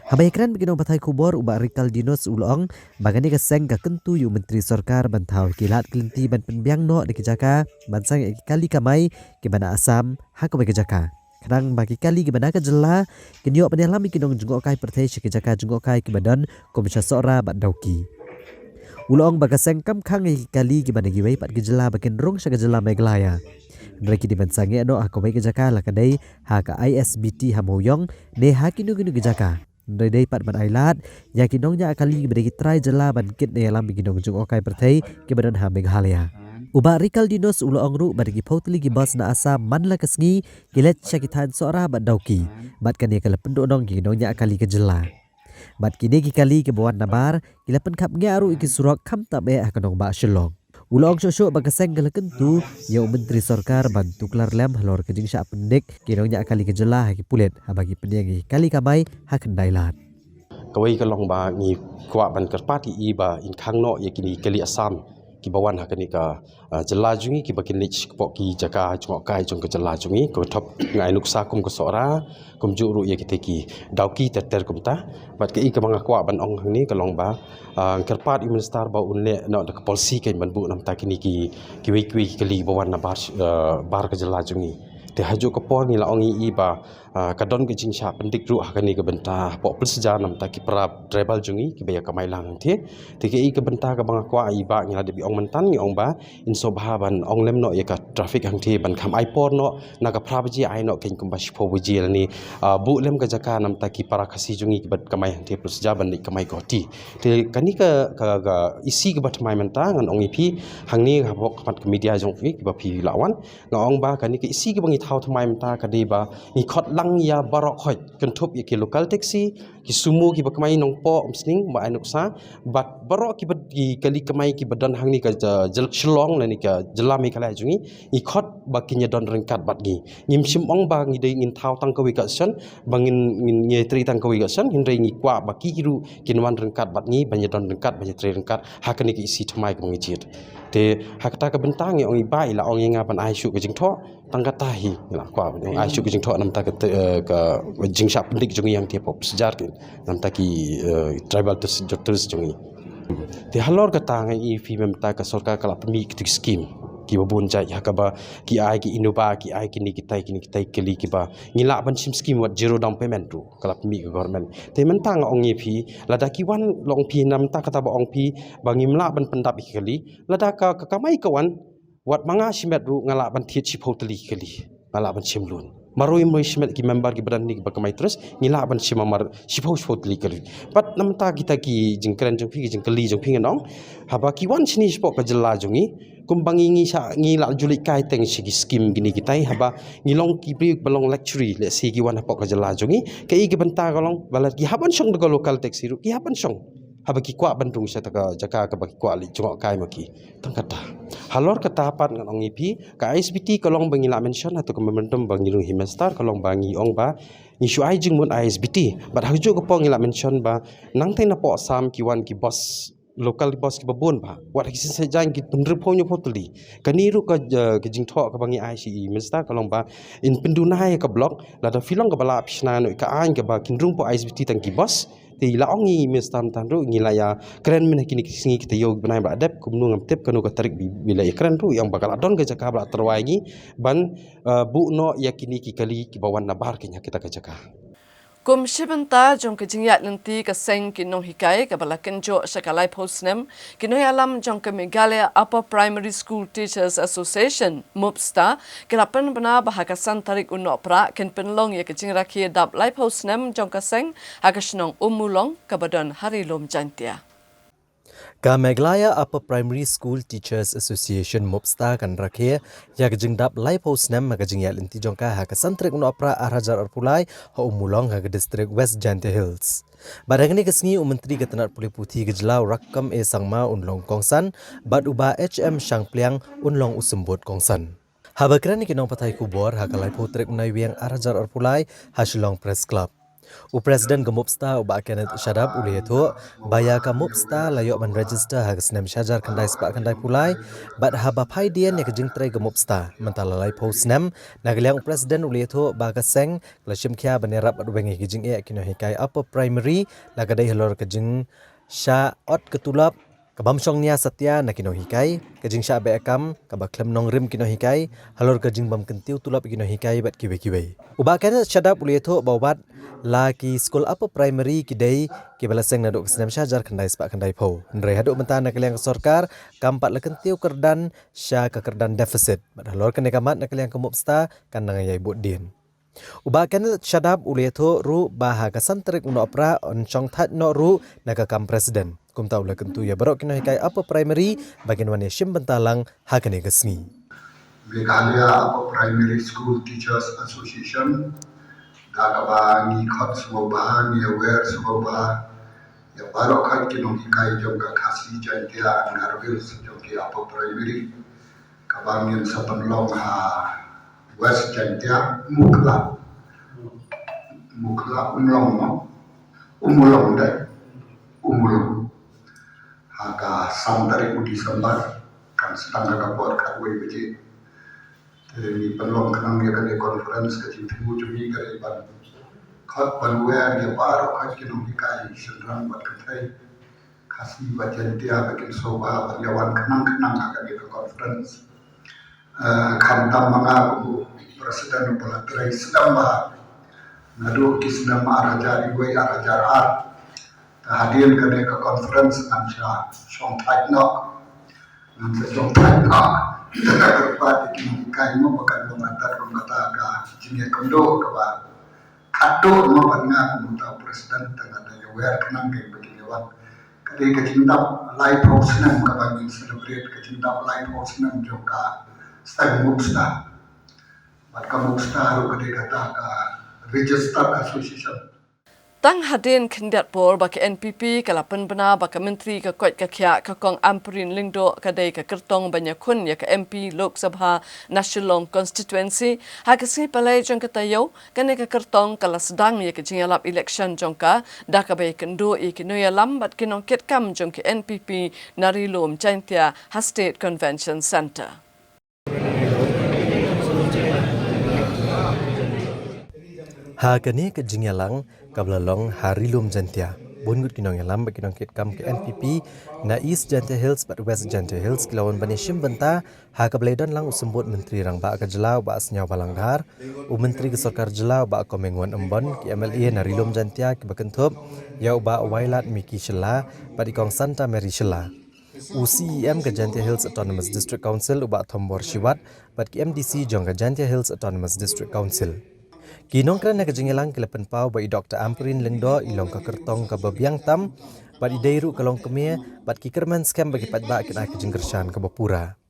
Speaker 9: Habai kran beginong batai kubor uba Rikal Dinus ulong bagani keseng ka kentu yu menteri sarkar bantau kilat kelinti ban penbiang no deki jaka bansang kali kamai ki bana Assam ha ko bagi jaka kadang bagi kali ki bana ka jela kinyo panelam kinong jungok kai perthai ki jaka jungok kai ki badan komisya sora bandauki ulong bagaseng kam khang kali ki bana giwei pat ki jela bakin rong sa jela Meghalaya Mereka di bansangi no aku baik jaka la kadai ha ka ISBT hamoyong ne ha kinu ki jaka Dari pat ban ailat ya kinongnya akali bagi try jela ban kit ne alam kinong jung okai perthai ke badan ha Meghalaya uba Rikal Dinus ulo ongru bagi pautli ki bas na Assam manla kesngi kilet syakitan seora bat dauki bat kan ye kala penduk dong kinongnya akali ke jela bat kini ki kali ke bawan nabar kila penkap ngaru iki surak kham tabe akanong ba shelong Ulong sosok bagaseng galakentu yang menteri sarkar bantu kelar lem halor kejing syak pendek kinongnya akali kejelah ki pulet bagi pendiangi kali kamai hakan dailat
Speaker 20: kawai kalong ba ngi kwa ban kerpati i ba in khangno ye kini kali Assam ki bawan hakani ka jela jungi ki bakin lich pok ki jaka jong kai jong ke jela jungi ko top ngai nuksa kum ko sora kum juru ye kiteki dauki ter kum ta bat ke i ka banga kwa ban ong ni kalong ba kerpat i minister ba unle no da polisi ke ban bu nam ta kini ki wei kali bawan na bar ke jela jungi te haju ko por ni la ongi I ba kadon ke jing sha pendik ru hakani ke benta pok pelseja nam ta ki prap tribal jungi ki baya kamai lang te ke I ke benta ka bang kwa I ba ngila de bi ong mentan ni ong ba in so ba ban ong lem no ye ka traffic hang te ban kham ai por no na ka prap ji ai no ken kum ba shpo bu ji ni bu lem ka jaka nam ta ki para khasi jungi ki bat kamai hang te pelseja ban ni kamai ko ti te kani ka isi ke bat mai menta ngan ong ipi hang ni ha bok mat ke media jong fi ba pi lawan ngong ba kani ke isi ke bangi thau thamai menta ka de ba ni khot lang ya barok khoi kan thop ye ke local taxi ki sumo ki bakmai nong po omsning ba ainuk sa bat barok ki bad ki kali kamai ki badan hang ni ka jel shlong la ni ka jelami kala jungi ni khot ba ki don rengkat bat gi ngim sim ong ba ngi de ngin thau tang ka wi ka san bangin ngin nye tri tang ka wi ka san hin re ngi kwa ba ki ru kin wan rengkat bat ngi ban don rengkat ban tri rengkat hakani ki isi thamai ka ngi jit te hakata ka bentang ngi ong bai la ong nga ban ai shu ka jing tho tang ka tahi la kwa ai shu ka jing tho nam ta ka jing sha pendik jungi yang te pop sejar kin nam ta ki tribal terus jungi te halor ka tang I fi mem ta ka sarkar kala pemi ki scheme ki babun jai hakaba ki ai ki inuba ki ai ki ni kitai keli ki ba ngila ban sim scheme wat zero down payment tu kala pemi ka government te men tang ong ngi phi lada ki wan long phi nam ta kata ba ong phi ba ngimla ban pendap keli lada ka kamai ka wan wat manga simet ru ngala ban thiet chi photeli keli ngala ban simlun maroi moi simet ki member ki badan ni ba kamai terus ngila ban simamar sipho photeli keli pat nam ta kita ki jingkren jong phi ki jingkeli jong phi nong haba ki wan sini spok ka jela jongi kumbangi ngi sa ngi la julik kai teng sigi skim gini kitai haba ngilong ki pri balong luxury le sigi wan pok ka jela jongi ke I ki benta galong balat ki haban song de local taxi ru ki haban song haba ki kwa bandung sa ta ka jaka ka ba ki kwa li jong kai maki tang kata halor kata pat ngan ong ipi ka ISBT kalong bangi la mention atau ka momentum bangi lung himestar kalong bangi ong ba ni shu ai jing mun ISBT but haju ko pong ila mention ba nang tai na po sam ki wan ki boss local boss ki babon ba wat ki se jang ki pendru ponyo potli kaniru ka ki jing tho ka bangi ICE minister kalong ba in pendunai ka blok la da filong ka bala pishna no ka an ka ba kinrung po ISBT tang ki boss ti la ongi minister tan ru ngila ya keren min kini singi kita yo benai ba adep kumnu ngam tep kanu ka tarik bila keren ru yang bakal adon ka jaka bala terwangi ban bu no yakini ki kali ki bawan na bar kinya kita ka jaka
Speaker 1: kum shibenta jong ke jingyat nanti ka seng ki nong hikai ka bala kenjo sakalai postnem ki no alam jong ke Meghalaya Upper Primary School Teachers Association MUPSTA kelapan bana bahakasan Tarik unok pra ken penlong ya ke jingra ki dap lai postnem jong ka seng hakasnong umulong ka badon hari lom jantia
Speaker 9: Ka Meghalaya Upper Primary School Teachers Association MUPSTA kan rakhe ya jingdap lai posnam ma jing ya linti jongka ha ka santrik no apra arajar arpulai ha umulong ha district West Jante Hills barangni kesngi menteri ketenat puli puthi gejlau rakam e sangma unlong kongsan bad uba HM Shangpliang unlong usembut kongsan habakran ki nong pathai kubor ha kalai potrik nai wiang arajar arpulai ha Shillong Press Club Presiden Gemupsta uba Kenneth Shadab ulieto baya ka Mupsta layok man register ha snem syajar kandai spak kandai pulai bat haba pai dian ya kejing trai Gemupsta mentala lai posnem nagaliang Presiden ulieto ba ka seng klashim kya banerap adwengi kejing e kino hikai upper primary lagadai helor kejing sya ot ketulap kabamsong nia satya nakino hikai kejing sya be akam kabaklem nong rim kino hikai halor kejing bam kentiu tulap kino hikai bat kiwe uba Kenneth Shadab ulieto bawbat laki school upper primary kidai ki balaseng naduk senam syajar kandai sepak kandai pau ndrai haduk menta nakaliang sorkar kampat lekentiu kerdan sya ke kerdan defisit badalor kene kamat nakaliang kemupsta kan nangayai budin uba Kenneth Shadab ulieto ru baha kasanterik uno opera on chong that no ru nakakam presiden kum tau lekentu ya barok kino hikai upper primary bagian wane shim bentalang hakane gesngi
Speaker 21: Meghalaya Upper Primary School Teachers Association Gagaba ni khot suba ni aware suba ya baro khat ki nong kai jong ka khasi jantia angarbil jong ki upper primary kabangin sapanlong ha west jantia mukla umlong no umulong dai umulong aga samdari udi sambar kan setangga kapor katwe beji ni panlong kanang ya kan conference ke timu jumi kare ban khot panwer ya baro khat ki nong kai senrang bat kai khasi bajan dia bakin soba yawan kanang akan di conference kam tam manga Presiden Pelatrai sedang bah ngadu kisna arajar iwe arajar ar hadir ke conference ansha song thai no ansha song thai no kepat kai mo pakan mengantar kata ka jinya kondo ka ba kado mo banga muta presiden tengah ada aware kenang ke begini wan kali kecinta live house nam ka ba celebrate kecinta live house nam joka stag muksta Kamusta haru kata register association.
Speaker 1: Tang hadin kendat por baki NPP kalapan bena baka menteri ka kuat ka kya ka kong amperin lingdo kadai ka kertong banyakun ya ka MP Lok Sabha National Constituency ha kasi palai jong ka tayo kane ka kertong kala sedang ya ka jingalap election jong ka da ka bai kendo I kinoya lambat kinong ket kam jong ka NPP narilum Jaintia ha State Convention Center.
Speaker 9: Hakani ke jingyalang kablalong harilum jantia. Bungut kinong yalam bagi kinong kitkam ke NPP na East Jantia Hills but West Jantia Hills kilawan banishim benta ha kabledon lang usembut menteri rang ba ka jelau ba asnyaw balanghar u menteri ke sarkar jelau ba komenguan embon ki MLA narilum jantia ki bakentup yau ba wailat miki shela badi kong Santa Mary shela. UCEM ke Jantia Hills Autonomous District Council uba Thombor Shiwat bat ki MDC jong ke Jantia Hills Autonomous District Council. Kinong kerana kejingelang kelepen pau bai Dr. Amperin Lengdo ilong ka kertong ka babiang tam bat idairu kalong kemia bat ki kerman scam bagi patba kena kejingkershan ka bapura.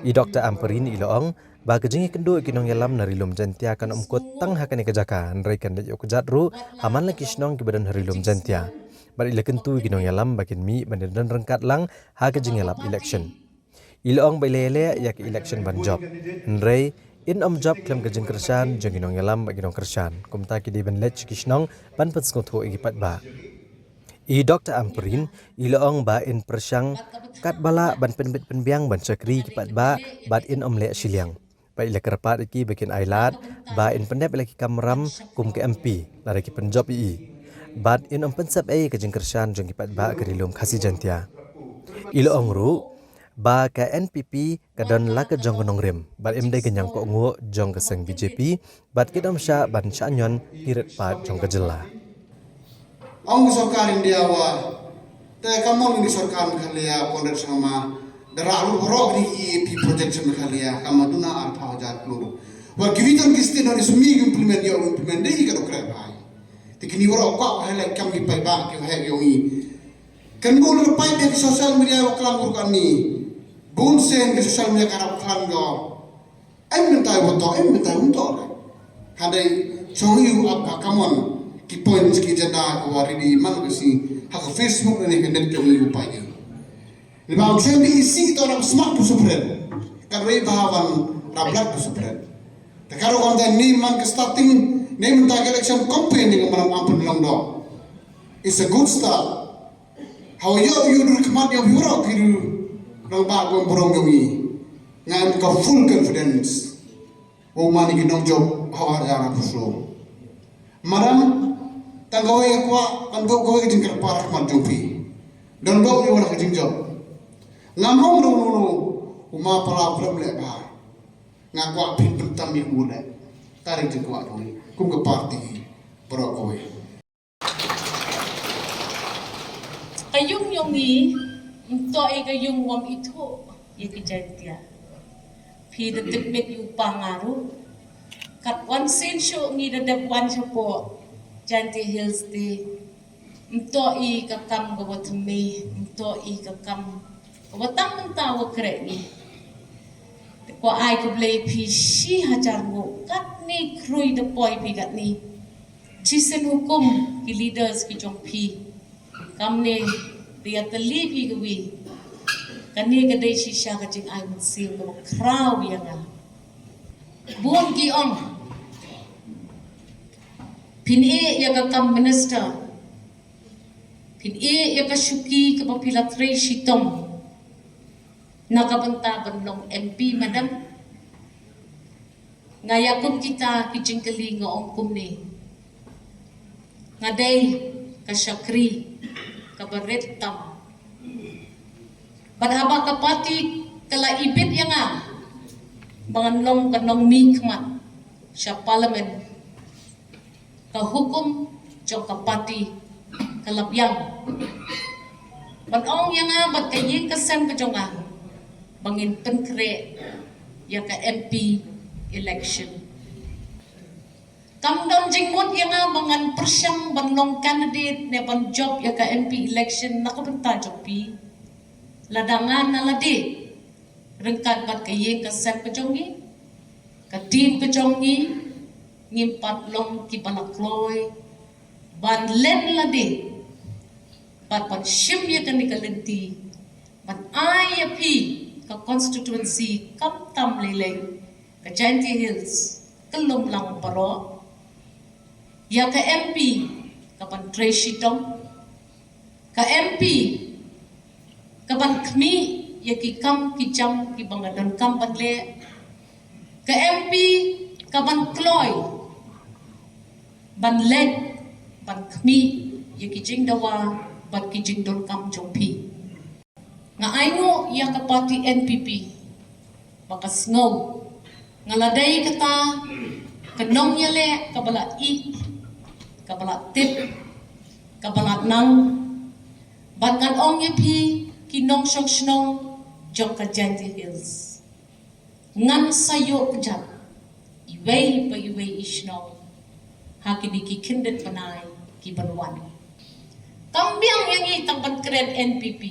Speaker 9: I Dr. Amperin ilong ba kejingi kendo kinong yalam narilum jantia kan umkut tang hakane kejaka nraikan de yokjatru haman la kisnong ki badan harilum jantia. Bat ila kentu kinong yalam bakin mi bandan rengkat lang ha kejingelap election. Ilong bai lele ya ke election ban job. Nrai in job klem kejeng kersan jeng ginong yalam bagi ginong kersan kumta ki di ben lech kisnong ban petskotho igi patba I Dr. Amperin ilaong ba in persyang kat bala ban penbit penbiang ban cakri ki patba bat in le siliang ba ila kerpat iki bikin ailat ba in pendep lagi kamram kum ke MP lari ki penjob I bat in pensap kejeng kersan jeng ki patba kerilum khasi jantia ilaong ru ba ka NPP kadon la ka jong gonong rem bat imde genyang ko ngo jong ka seng BJP bat kidam sha ban chanyon kiret pat jong ka jela
Speaker 14: Ang sarkar India wa te kamon ni sarkar khalia ponder sama daralu rog ni EP projection khalia kamaduna alpha jat kluru wa givitan kisti no ismi implement dei ka dokra bai tikini woro ko hele kam ki pai ba ki he yo I kan bol pai de social media wa klam ur kan ni bun sen ke social media karap klan go em mentai woto em mentai unto hadai chong yu apa kamon ki points ki jada ko wari di man ke si ha ko Facebook ne ke net chong yu pa ye ni ba chen di isi to na smart to supren kan rei bahawan rablat to supren ta karo on the ni man ke starting name ta election campaign ni man ampun long do it's a good start how you do command your bureau ki nang ba ko borong yomi ngam ka full confidence o mani ki nong job hawa ara puso maram tanggawe ko kan go jing kar par man jopi don go ni wala jing job ngamong no uma pala problem ba ngakwa pin tam mi ule tarik jing ko ri kum ka party pro ko
Speaker 8: Ayung yomi to ega yung wam ito ikijantia pi the tikmet yu pangaru kat one sen show ngi the one po Jantia Hills di to I kakam gawatme to I kakam gawatang ng tawo kre ni ko ai ko play pi shi hajar ngo kat ni krui the boy pi kat ni chisen hukum ki leaders ki jong pi kamne dia terlibi kewi kani kadai shisha kacing ai musim ko kraw yang a buon ki on pin ya ka kam minister pin ya ka shuki ka papilatre shitom nakabanta banlong MP madam ngayakum kita kijing kali nga ongkum ni ngaday ka syakri kabaret tam padhaba kapati kala ibit yang bangan long kanong mikmat sa parlimen ka hukum jong ka parti kalabyang ban ong yang bat kayeng ka sem ka jong bangin penkre ya ka MP election kam don jingmut yang bangan persyang banlong candidate ne ban job ya ka MP election nakabenta job pi ladangan na ladi rengkat bat kayeng ka sem ka jong ni ka team ka jong ni ngimpat long ki balakloy ban len ladi bat ban shim ya kan nikalenti ban IAP ka constituency kam tam lele ka Giant Hills kelum lang paro ya ka MP ka ban Tracy Tom ka MP ka ban kmi ya ki kam ki jam ki bangadon kam ban le ka MP ka ban kloy ban len ban kmi ya ki jing dawa ban ki jing don kam jompi nga aingo ya ka parti NPP bakas ngaw ngaladay kata kanong yale kabala i kabala tip kabala nang ban ong yepi kinong syok snong jong ka Giant Hills ngan sayo pejat iway pa iway isnong hakini ki kindet panay ki banwan kambiang yang itang ban kred NPP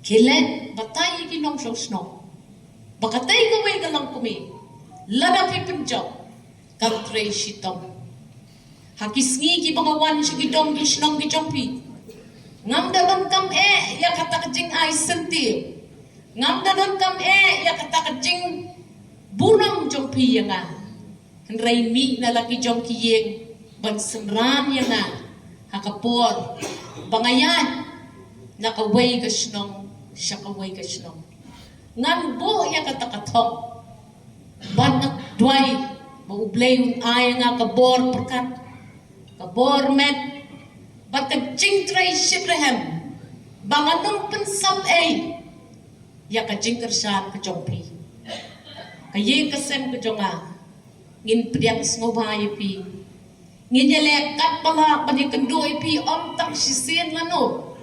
Speaker 8: kilen batay kinong syok snong bakatay gaway galang kumi lada pi penjok kantre sitong hakisngi ki bangawan sigidong kisnong gijompi ngam dalam kam ya kata kejing ai senti ngam dalam kam ya kata kejing burang jompi yang henrai mi na laki jom kiyeng ban senran yang hakapor bangayan nakaway kasnong syakaway kasnong ngan bo ya kata katong banyak duai maublay un ay nga kabor perkat kabor met batak jing tray shibraham banganong pensam ya ka jing kersan ka jompi kaye kasem ka jonga ngin priang snobay pi ngin yele kat pala pani kendo pi om tak sisen lano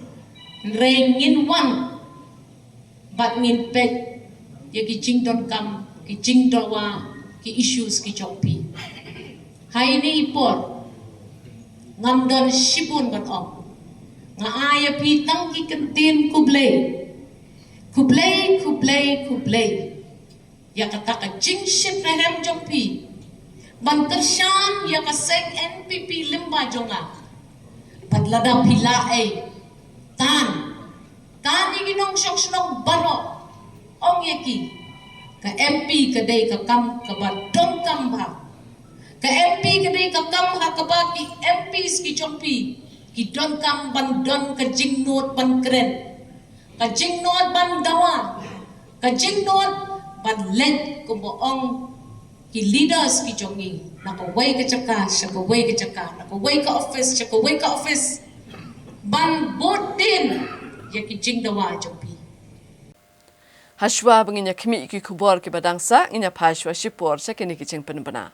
Speaker 8: rengin wan bat ngin pek ya ki jing don kam ki jing dawa ki issues ki jompi hai ni ipor ngam don shibun ban om nga aya pi tang ki kentin kublay ya kata ka jing ship rehem jompi ban kershan ya ka sek NPP limba jonga bat lada pila tan iginong syok snong baro ong yaki ka MP kadai ka kam ka ba dom kam ba ka MP kadai ka kam ha ka ba ki MP ski jompi ki don kam ban don ka jing not ban kren ka jing not ban dawa ka jing not ban let ko boong ki leaders ki jongi nakaway ka chaka syakaway ka chaka nakaway ka office ban botin ya ki jing dawa jompi
Speaker 1: Hashwa benginya kmi ki kubor ki badangsa inya phashwa shipor sa kini ki ching penbana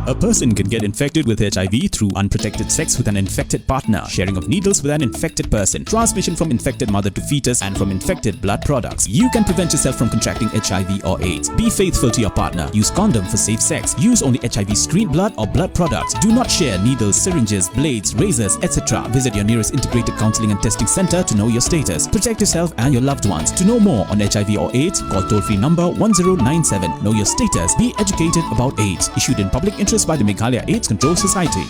Speaker 13: A person can get infected with HIV through unprotected sex with an infected partner, sharing of needles with an infected person, transmission from infected mother to fetus, and from infected blood products. You can prevent yourself from contracting HIV or AIDS. Be faithful to your partner. Use condom for safe sex. Use only HIV-screened blood or blood products. Do not share needles, syringes, blades, razors, etc. Visit your nearest integrated counseling and testing center to know your status. Protect yourself and your loved ones. To know more on HIV or AIDS, call toll-free number 1097. Know your status. Be educated about AIDS. Issued in public interest by the Meghalaya AIDS Control Society.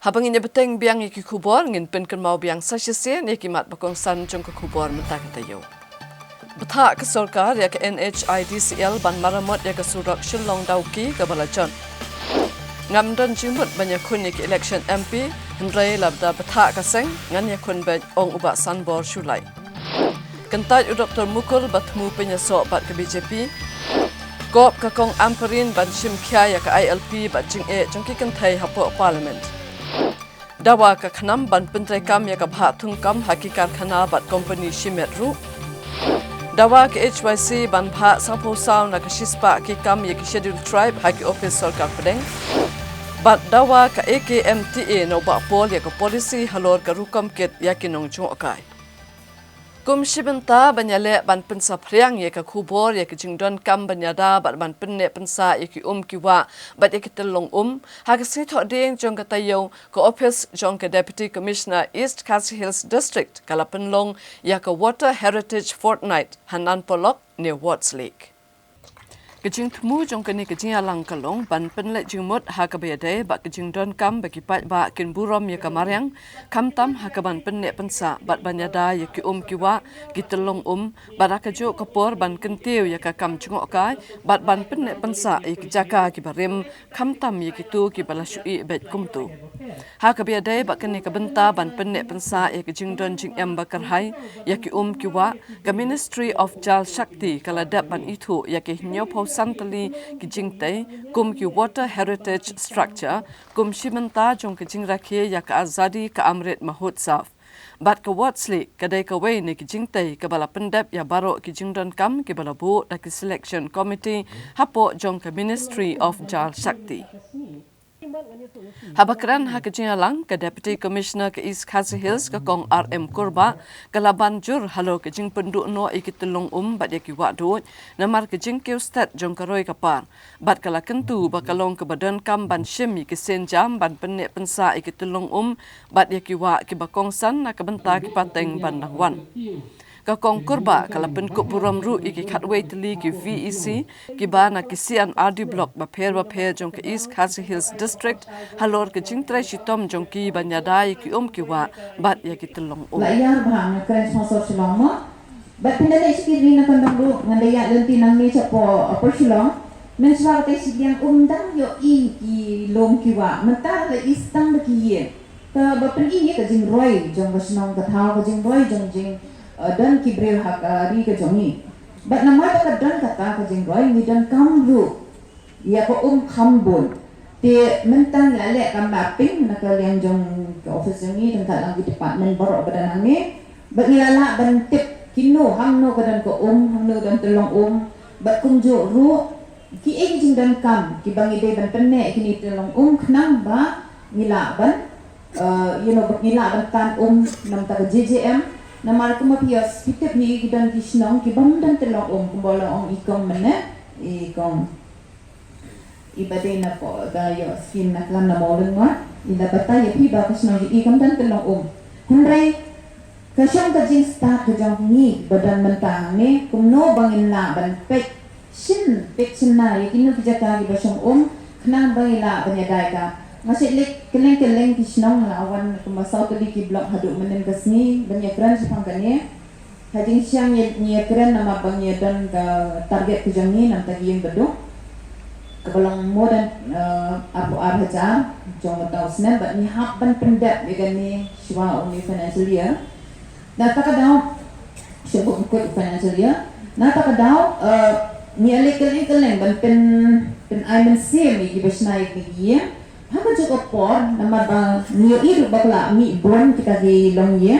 Speaker 1: Habang inya beteng biang iki kubor ngin pen kan mau biang sasisen iki mat bakong san jong ke kubor menta katayo. Betha ke sarkar ya ke NHIDCL ban maramot ya ke surak shillong dauki ke balajon. Ngamdan jimut banyak kun ya ke election MP hendrai labda betha ke seng ngan ya kun bej ong ubak sanbor shulai. Kentai Dr. Mukul batmu penyesok bat ke BJP. Kop kakong amperin ban shim kya ya ke ILP bat jing jongki kentai hapo parliament. Dawa ke khanam ban pentrai kam ya ke bha thung kam hakikar khana bat company shimet ru. Dawa ke HYC ban bha sapo saw na ke shispa ke kam ya ke scheduled tribe haki office sarkar pedeng. Bat dawa ke AKMTA no ba pol ya ke policy halor ke rukam ket ya ke nong chung okai. Kum shibenta banyale ban pensa priang ye ka kubor ye ke jingdon kam banyada bat ban penne pensa ye ki kiwa bat ye ki telong ha ke se tho ding jong ka tayo ko office jong ka deputy commissioner East Khasi Hills district kala penlong ya ka water heritage fortnight hanan polok near Watts Lake. Kejing temu jong kene kejing alang kalong ban penlet jingmut ha ka bayade ba kejing don kam bagi pat ba kin burom ya kamaryang kam tam ha ka ban pennet pensa bat banyada ya ki kiwa gitelong baraka jo kapor ban kentiu ya ka kam chungok kai bat ban pennet pensa ya ki jaka ki barim kam tam ya ki tu ki balashui bet kumtu ha ka bayade ba kene ka benta ban pennet pensa ya kejing don jing em bakar hai ya ki kiwa ka Ministry of Jal Shakti kala dap ban itu ya ki nyop santali kijing tay kum ki water heritage structure kum shimenta jong kijing rakhe ya ka azadi ka amrit mahotsav bat ka Watts Lake kadai ka way ni kijing tay ka bala pendap ya baro kijing don kam ki bala bu da ki selection committee hapo jong ka Ministry of Jal Shakti. Habakran ha kijing alang ka Deputy Commissioner ke East Khasi Hills ka kong RM Kurba kalaban jur halo kijing penduk no ikitulong bat ya ki wadut namar kijing ke ustad jong karoi kapar bat kala kentu bakalong ke badan kam ban shim ki senjam ban pennek pensa ikitulong bat ya ki wa ki bakong san na ka benta ki pateng ban nakwan. Kakong kurba kala penkup buram ru iki khatway teli ki VEC ki bana kisian RD block ba pher jong ke East Khasi Hills district halor ke jingtrai shitom jong ki banyada ki ki wa bat ya ki telong
Speaker 4: la yar bhang na kren sponsor shilong bat pinda iski rin na kandang ru ngandaya lenti nang ni chapo apor shilong men swa te sidiang dang yo ki lom ki wa menta le istang ba ki ye ka ba pen ye ka jing roi jong ba shnong ka thau ka jing roi jong jing dan kibril hak ri ke jongi bat nama ka dan kata ka jing roi ni dan kam ru ya ko khambon te mentang lale kam mapping na ka liang jong ke office ni dan ka lang di department baru badan ni bat ngilala ban tip kino hamno ka dan ko hamno dan telong bat kumjo ru ki jing dan kam ki bangi de ban penne kini telong knang ba ngila ban ngila ban tan nam ta JJM namar kuma pias pitep ni gidan kisnong ki bang dan telong kumbola ikong mena ikong ibade na po gayo skin na klan na moleng ma ila batay pi ba kisnong ikong dan telong hunray kasyang kajing start kajang ni badan mentang ni kumno bangin na ban pek sin na yakino kijaka ki basyong knang bangila banyadai ka masih lek keleng kisnong na awan kumasaw tali ki blok hadu menen kasni banyak kran sepang kanye hajing siang nye kran nama bangnya dan ka target kejangni nam tagi yang bedo kebalang modan abu hajar jong tau snen bat ni hap ban pendat begani shwa only financial year na takadaw sebut ikut financial year na takadaw ni lek keleng ban pen aimen sim ni gibasnai ki haka cukup por nama bang niyo iru bakla mi bon kita di long ye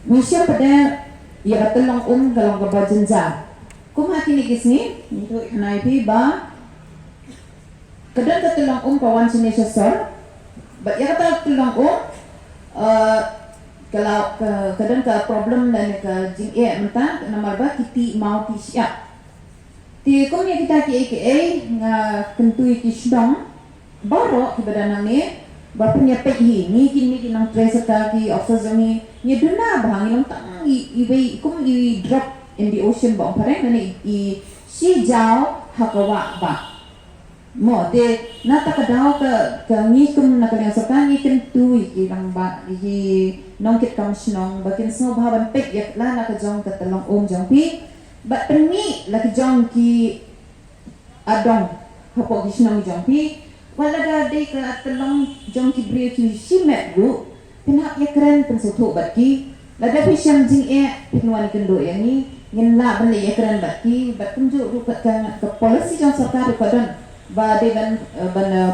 Speaker 4: misya pada ya telong kalong ka bajenja kum hati ni kisni itu naipi ba kadang ka telong kawan sini sesor ba ya kata telong kalau kadang ka problem dan ka jing menta nama ba kiti mau ti siap ti kum ya kita ki nga kentui ki sdong baru ki badan ni bapnya pehi ni kini kinang trace ki officer ni duna bang ilang tang i drop in the ocean bang pareng ni i si jao hakawa ba mo de nata ka daw ka ngikum na kanya sa kan ngikum tu iki lang ba iki nong kit kam snong bakin sno bhaban pek yak la na ka jong ka talong jong pi ba permi la ka jong ki adong hapo ki snong jong pi wala ga de ka talong jong ki bri ki simet ru pinak ya keren pensutu bat ki la da pi syam jing pinwan kendo yang ni ngin la ban ya keren bat ki bat tunjuk ru ka policy jong sarkar ka don ba de ban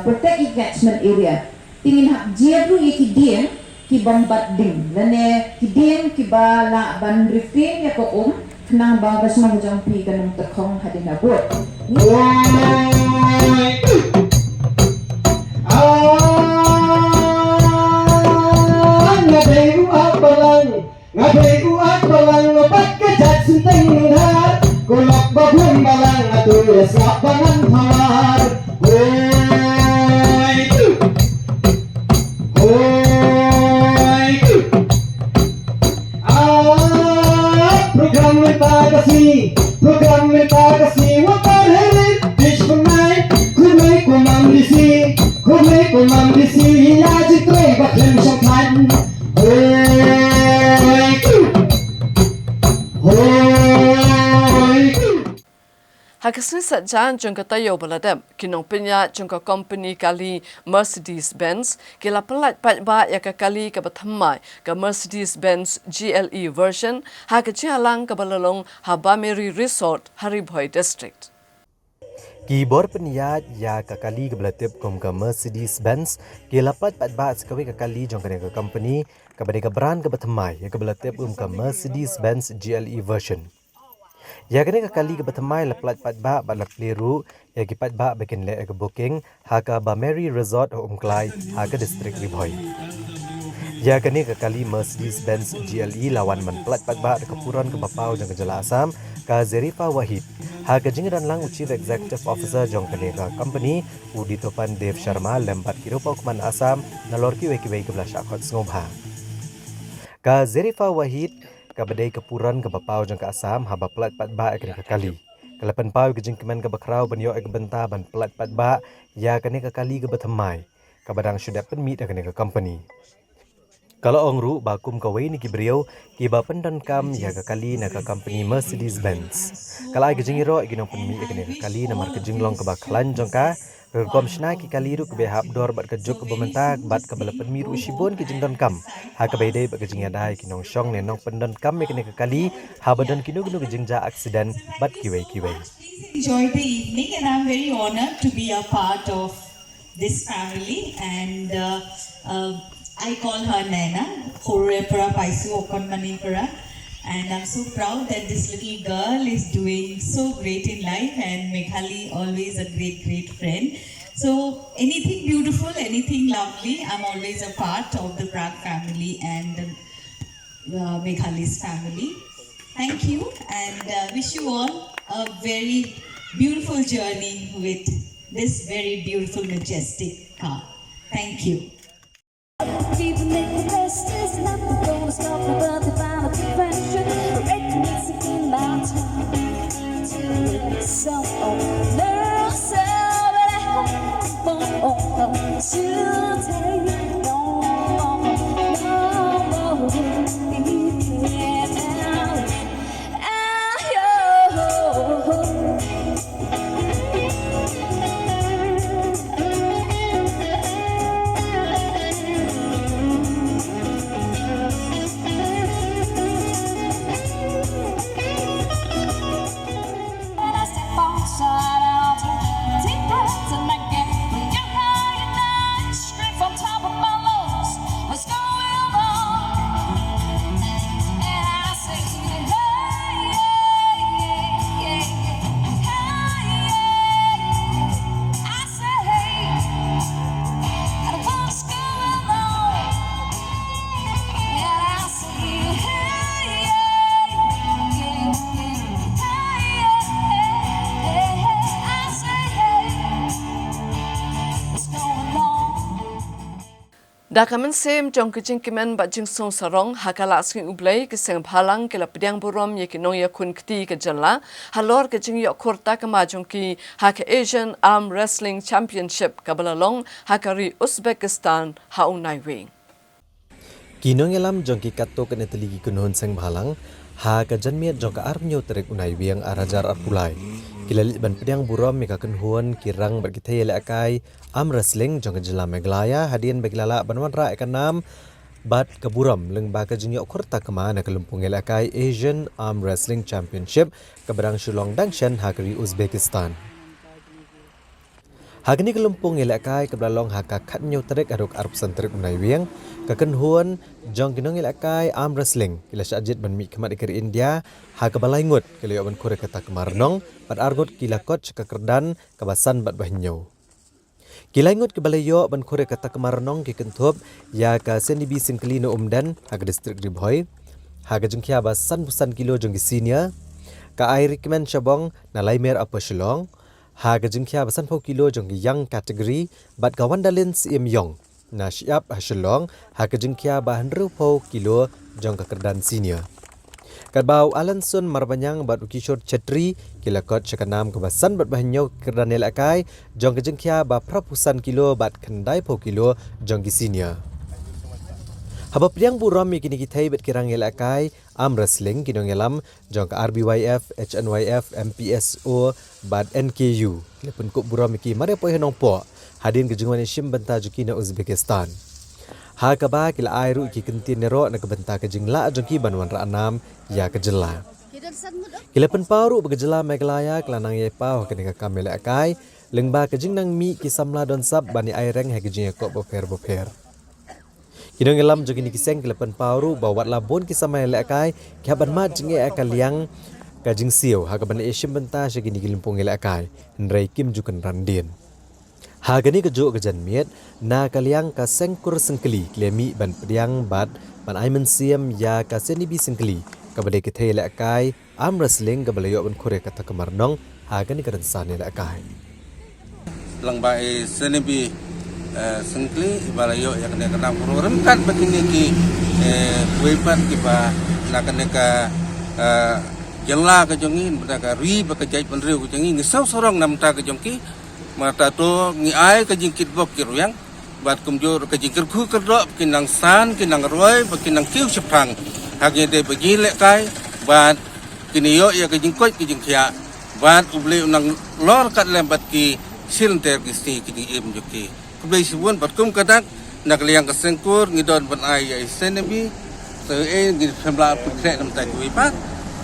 Speaker 4: protect catchment area tingin hak dia tu ye ki dia ki bombat ding lane ki dia ki ba la ban refrain ya ko kenang ba ba semua jang pi kan tekong hadina buat
Speaker 3: ngabai uat balang lepat kejat sinting dah golok babun balang atur esap bangan hawar hoi program minta kasih watar herit dish kumai kumandisi ya jitre baklim syakhan
Speaker 1: Hakasni sajan jangka tayo baladam kinong pinya jangka company kali Mercedes-Benz kila pelat patba ya kali ka bathamai ka Mercedes-Benz GLE version ha ka halang ka balalong Habameri Resort Haribhoi District.
Speaker 9: Kibor peniyat ya kakali ke belatip kum ke Mercedes-Benz ke lapat patba sekawi kakali jong ke company ke badai ke brand ke batamai ya ke belatip ke Mercedes-Benz GLE version. Ya kena kakali ke batamai laplat patba balap liru ya ki patba bikin le ke booking ha ke Bameri Resort Klai ha ke district Ribhoi. Ya kena kakali Mercedes-Benz GLE lawan man plat patba ke puran ke bapau jong ke Jala Asam ka Zerifa Wahid ha ke jingan lang Chief Executive Officer jong ke company udi topan Dev Sharma lempat kirupa kuman Asam nalor ki weki ke belah syakot ngobha ka Zerifa Wahid ka badai ke puran ke bapau jong ke Asam ha ba plat patba ke kakali kalapan pau ke jing kemen ke bakrau banyo ke benta ban plat patba ya kena kakali ke bathamai ka badang syudat penmit ke company. Kalau ongru bakum kawai ni kibriau kiba pendan kam ya kali na ka company Mercedes-Benz. Kalau ai gejingiro ginong penmi ikene kali na mar kejinglong ke baklan jongka ke komsna ki kali ru ke behab dor bat kejuk ke bementak bat ke balapan miru shibon ke jingdon kam. Ha ke baidai bat kejing adai kinong syong ne nong pendan kam ikene kali ha badan kinu ginu kejingja aksiden bat kiwai.
Speaker 22: Enjoy the evening and I'm very honored to be a part of this family and I call her Naina, Horepura Paisu Okonmanipura, and I'm so proud that this little girl is doing so great in life and Meghali always a great friend. So anything beautiful, anything lovely, I'm always a part of the Prague family and Meghali's family. Thank you and wish you all a very beautiful journey with this very beautiful, majestic car. Thank you.
Speaker 23: People make the best is nothing gonna stop me but the final confession. Breaking music in my time to some no so but I have to take
Speaker 1: Dakaman sem jong kejing kimen ba jing song sarong hakala asking ublay keseng phalang ke la pediang burom ye kinong ya kun kti ke jalla halor kejing yo korta ke majong ki hak Asian Arm Wrestling Championship kabalalong hakari Uzbekistan haunai wing.
Speaker 9: Kinong yalam jong ki katto ke neteligi kunhon seng phalang ha ka janmiat jong ka arnyo Tarik unai wiang arajar arpulai. Kilalit ban pediang burom mika kunhuan kirang berkithai le akai Arm Wrestling jong jela Meghalaya hadian bagilala banwanra ekanam bat kaburam leng ba ka jingyo korta kama na kalumpung elakai Asian Arm Wrestling Championship kabarang Shillong Dangshan hakari Uzbekistan. Hagni kalumpung elakai kablalong haka khatnyo Tarik aruk arpsan Tarik unai wiang kakenhuan jong kinong elakai Arm Wrestling kila syajit ban mi kemat ikir India ha kabalaingut kila ban kore kata kemarnong bat argot kila coach kakerdan kabasan bat bahnyo. Kilaingut ke balayo ban kore kata kemarnong ke kentup ya ka senibi singkeli no umdan ha ka distrik Ribhoi ha ka jengkia basan busan kilo jong senior ka ai recommend shabong na laimer apa Shillong ha ka jengkia basan pau kilo jong yang kategori bat ka wandalin sim yong na siap ha Shillong ha ka jengkia ba 100 pau kilo jong ka kerdan senior. Kadbau Alanson marbanyang bat ukishor chetri kila kot chakanam kebasan bat bahanyo kerdan elakai jong kejengkia ba prapusan kilo bat kendai po kilo jong gisinya. Haba priang buram kini kitai bat kirang elakai Arm Wrestling kinong elam jong ka RBYF, HNYF, MPSO bat NKU. Lepun kop buram ki mare po henong po hadin kejungan shim banta juki na Uzbekistan. Ha kaba kila airu ki kentin nero na kebenta kejingla jongki banwan ra anam ya kejela. Kila penparu begejela Meghalaya kelanang ye pau kenika kamel akai lengba kejing nang mi ki samla don sab bani aireng ha kejing ko boper. Kinong elam jogi ni kiseng kila penparu bawat labon ki samai akai khaban ma jinge akaliang kajing siu ha kaban esim benta segini kilimpung akai ndrai kim jukan randin. Hagani kejuk kejan miet na kaliang ka sengkur sengkeli klemi ban pediang bat ban aimen siam ya ka senibi sengkeli kabale kithai la kai Arm Wrestling kabale yo ban kore kata kemarnong hagani karensan la kai
Speaker 5: lang ba senibi sengkeli balayo ya kena kena program kan begini ki wepat ki ba na kena ka jela ka jongin benda ri ba ka jai penriu ka jongin ngisau sorong nam ta ka jongki mata tu ngi ai ka jingkit bok kiruyang bat kumjur ka jingkir khu kerdo kinang san kinang roi kinang kiu seprang hage de bagi lek kai bat kiniyo ya ka jingkoi ki jingkia bat ubli unang lor kat lembat ki silter ki sti ki im joki kublai sibun bat kum kadak nak liang ka sengkur ngidon ban ai ya senebi so ngi sembla pukre nam ta kui pa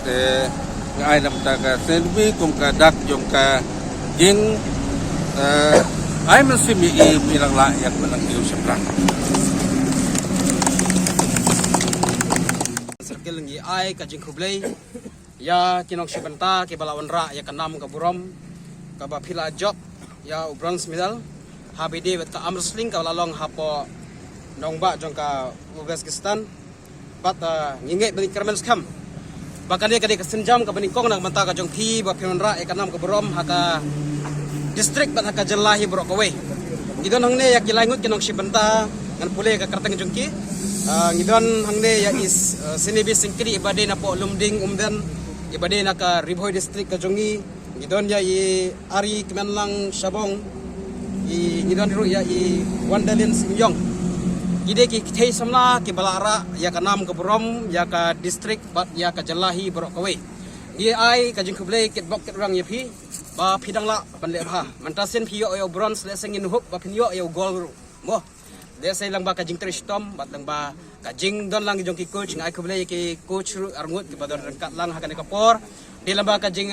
Speaker 5: te ai nam ta ka senebi kum kadak jong ka jing ay masih bilang layak menang di seberang.
Speaker 7: Circle ngi ay kajing kublay ya kinong sibenta ke balawan ra ya kanam ka burom ka ba phila job ya bronze medal habide bet ka Arm Wrestling ka lalong hapo nongba jong ka Uzbekistan bat nginge bani kermen skam bakane kade kesenjam ka bani kong nang banta ka jong thi ba philan ra ya kanam ka burom haka distrik bat haka jelahi brok away ngidon hangne ya kilaingut kinong sibenta ngan pule ka kartang jongki ngidon hangne ya is senibi singkri ibade na po lumding umdan ibade na ka Ribhoi distrik ka jongi ngidon ya i ari kemenlang sabong i ngidon ru ya i wandalin simyong ide ki thei samla ki balara ya ka nam ka burom ya ka distrik bat ya ka jelahi brok away ye ai ka jing kublai ket bok ket rang ye phi ba phidang la ban le bha mantasen phi yo bronze le sengin hup ba phin yo gold mo de sai lang ba ka jing tristom bat lang ba ka jing don lang jong ki coach ngai kublai ki coach arngut ki badon rangkat lang ha ka ne kapor de lang ba ka jing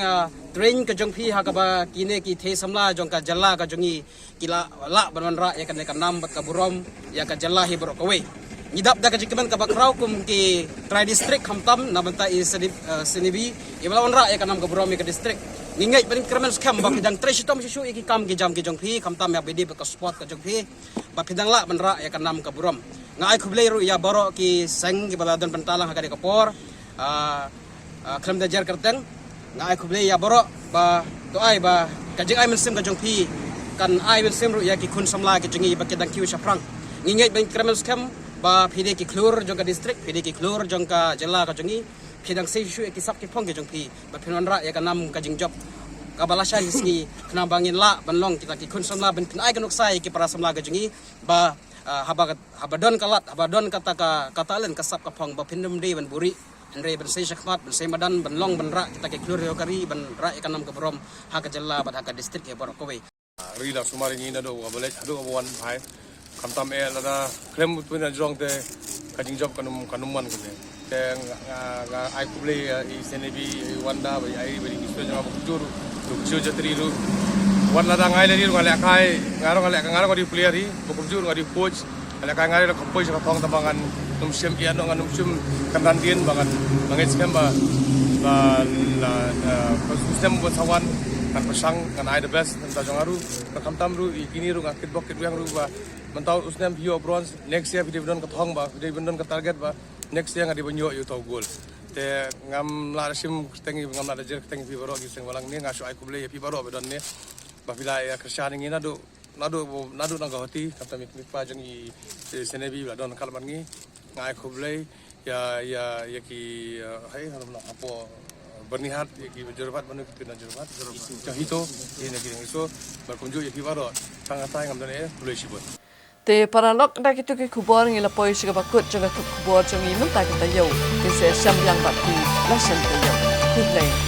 Speaker 7: train ka jong phi ha ka ba kine ki the samla jong ka jalla ka jongi kila la ban ra ya ka ne ka nam bat ka burom ya ka jalla hi bro kawe ngidap da ka jikman ka bakraw kum ki tri district hamtam na banta is senibi ibalawan ra ya ka nam ka burom ka district ningai paling kermen skam ba pidang tres tom sisu iki kam ki jam ki jong phi kamtam ya bedi ka spot ka jong phi ba pidang la ban ra ya ka nam ka burom ngai khublei ru ya baro ki seng ki baladon pantalang ha ka kapor kram da jar karteng ngai khublei ya baro ba to ai ba ka jing ai men sim ka jong phi kan ai men sim ru ya ki kun samla ki jongi ba ki dang kiu saprang nginget ben kremel scam ba phide ki klur jong ka district phide ki klur jong ka jela ka jongi phidang se shu ki sak ki phong ke jong phi ba phinon ra ya ka nam ka jing job ka balashan sini kena bangin la banlong kita ki kun samla ben ai ka nuksai ki para samla ka jongi ba habadon kalat habadon kata kata len kasap ka phong ba phindum de ban buri Andre ben se shakmat ben se madan ben long ben ra kita ke klur yo kari ben ra ya ka nam ka brom ha ka jela ba ha ka district ke bor ko we
Speaker 10: rila sumari ni na do ga boleh adu awan pai kam tam e la da klem tu na jong te ka jing job kanum man ko ne te nga ai ku ble I senebi wanda ba ai ba ni sto jama ku tur tu chu jatri ru wan la da ngai le ri ngale kai ngaro di player ri bu jur ngadi coach ala kai ngai la ko poi sa thong tambangan num sem ia no nganum sum kandan dien bangan bangai scam ba la sistem bu sawan kan pasang kan ai the best kan tajong aru kan kamtam ru ikini ru ngakit bok kit ru ba mentau usnem bio bronze next year video don ka thong ba video don ka target ba next year ngadi banyo yu tau gol te ngam la sim tengi ngam la jer tengi pi baro gi seng walang ni ngasu ai kuble pi baro be don ne ba bila ya kerjaan ngi nadu nang hoti kamtam ik pa jong I senebi la don kalman ngi ngai kuble ya ki hai harum la apo bernihat ki jerubat manu ki na jerubat hito ini ki so berkunjung ya ki baro tangatai ngam don e boleh sibut
Speaker 1: te paralok da kitu ki kubor ngi la poi siga bakut jaga kubor jongi mun ta kita yo te se syam yang bat ki la syam te yo kublai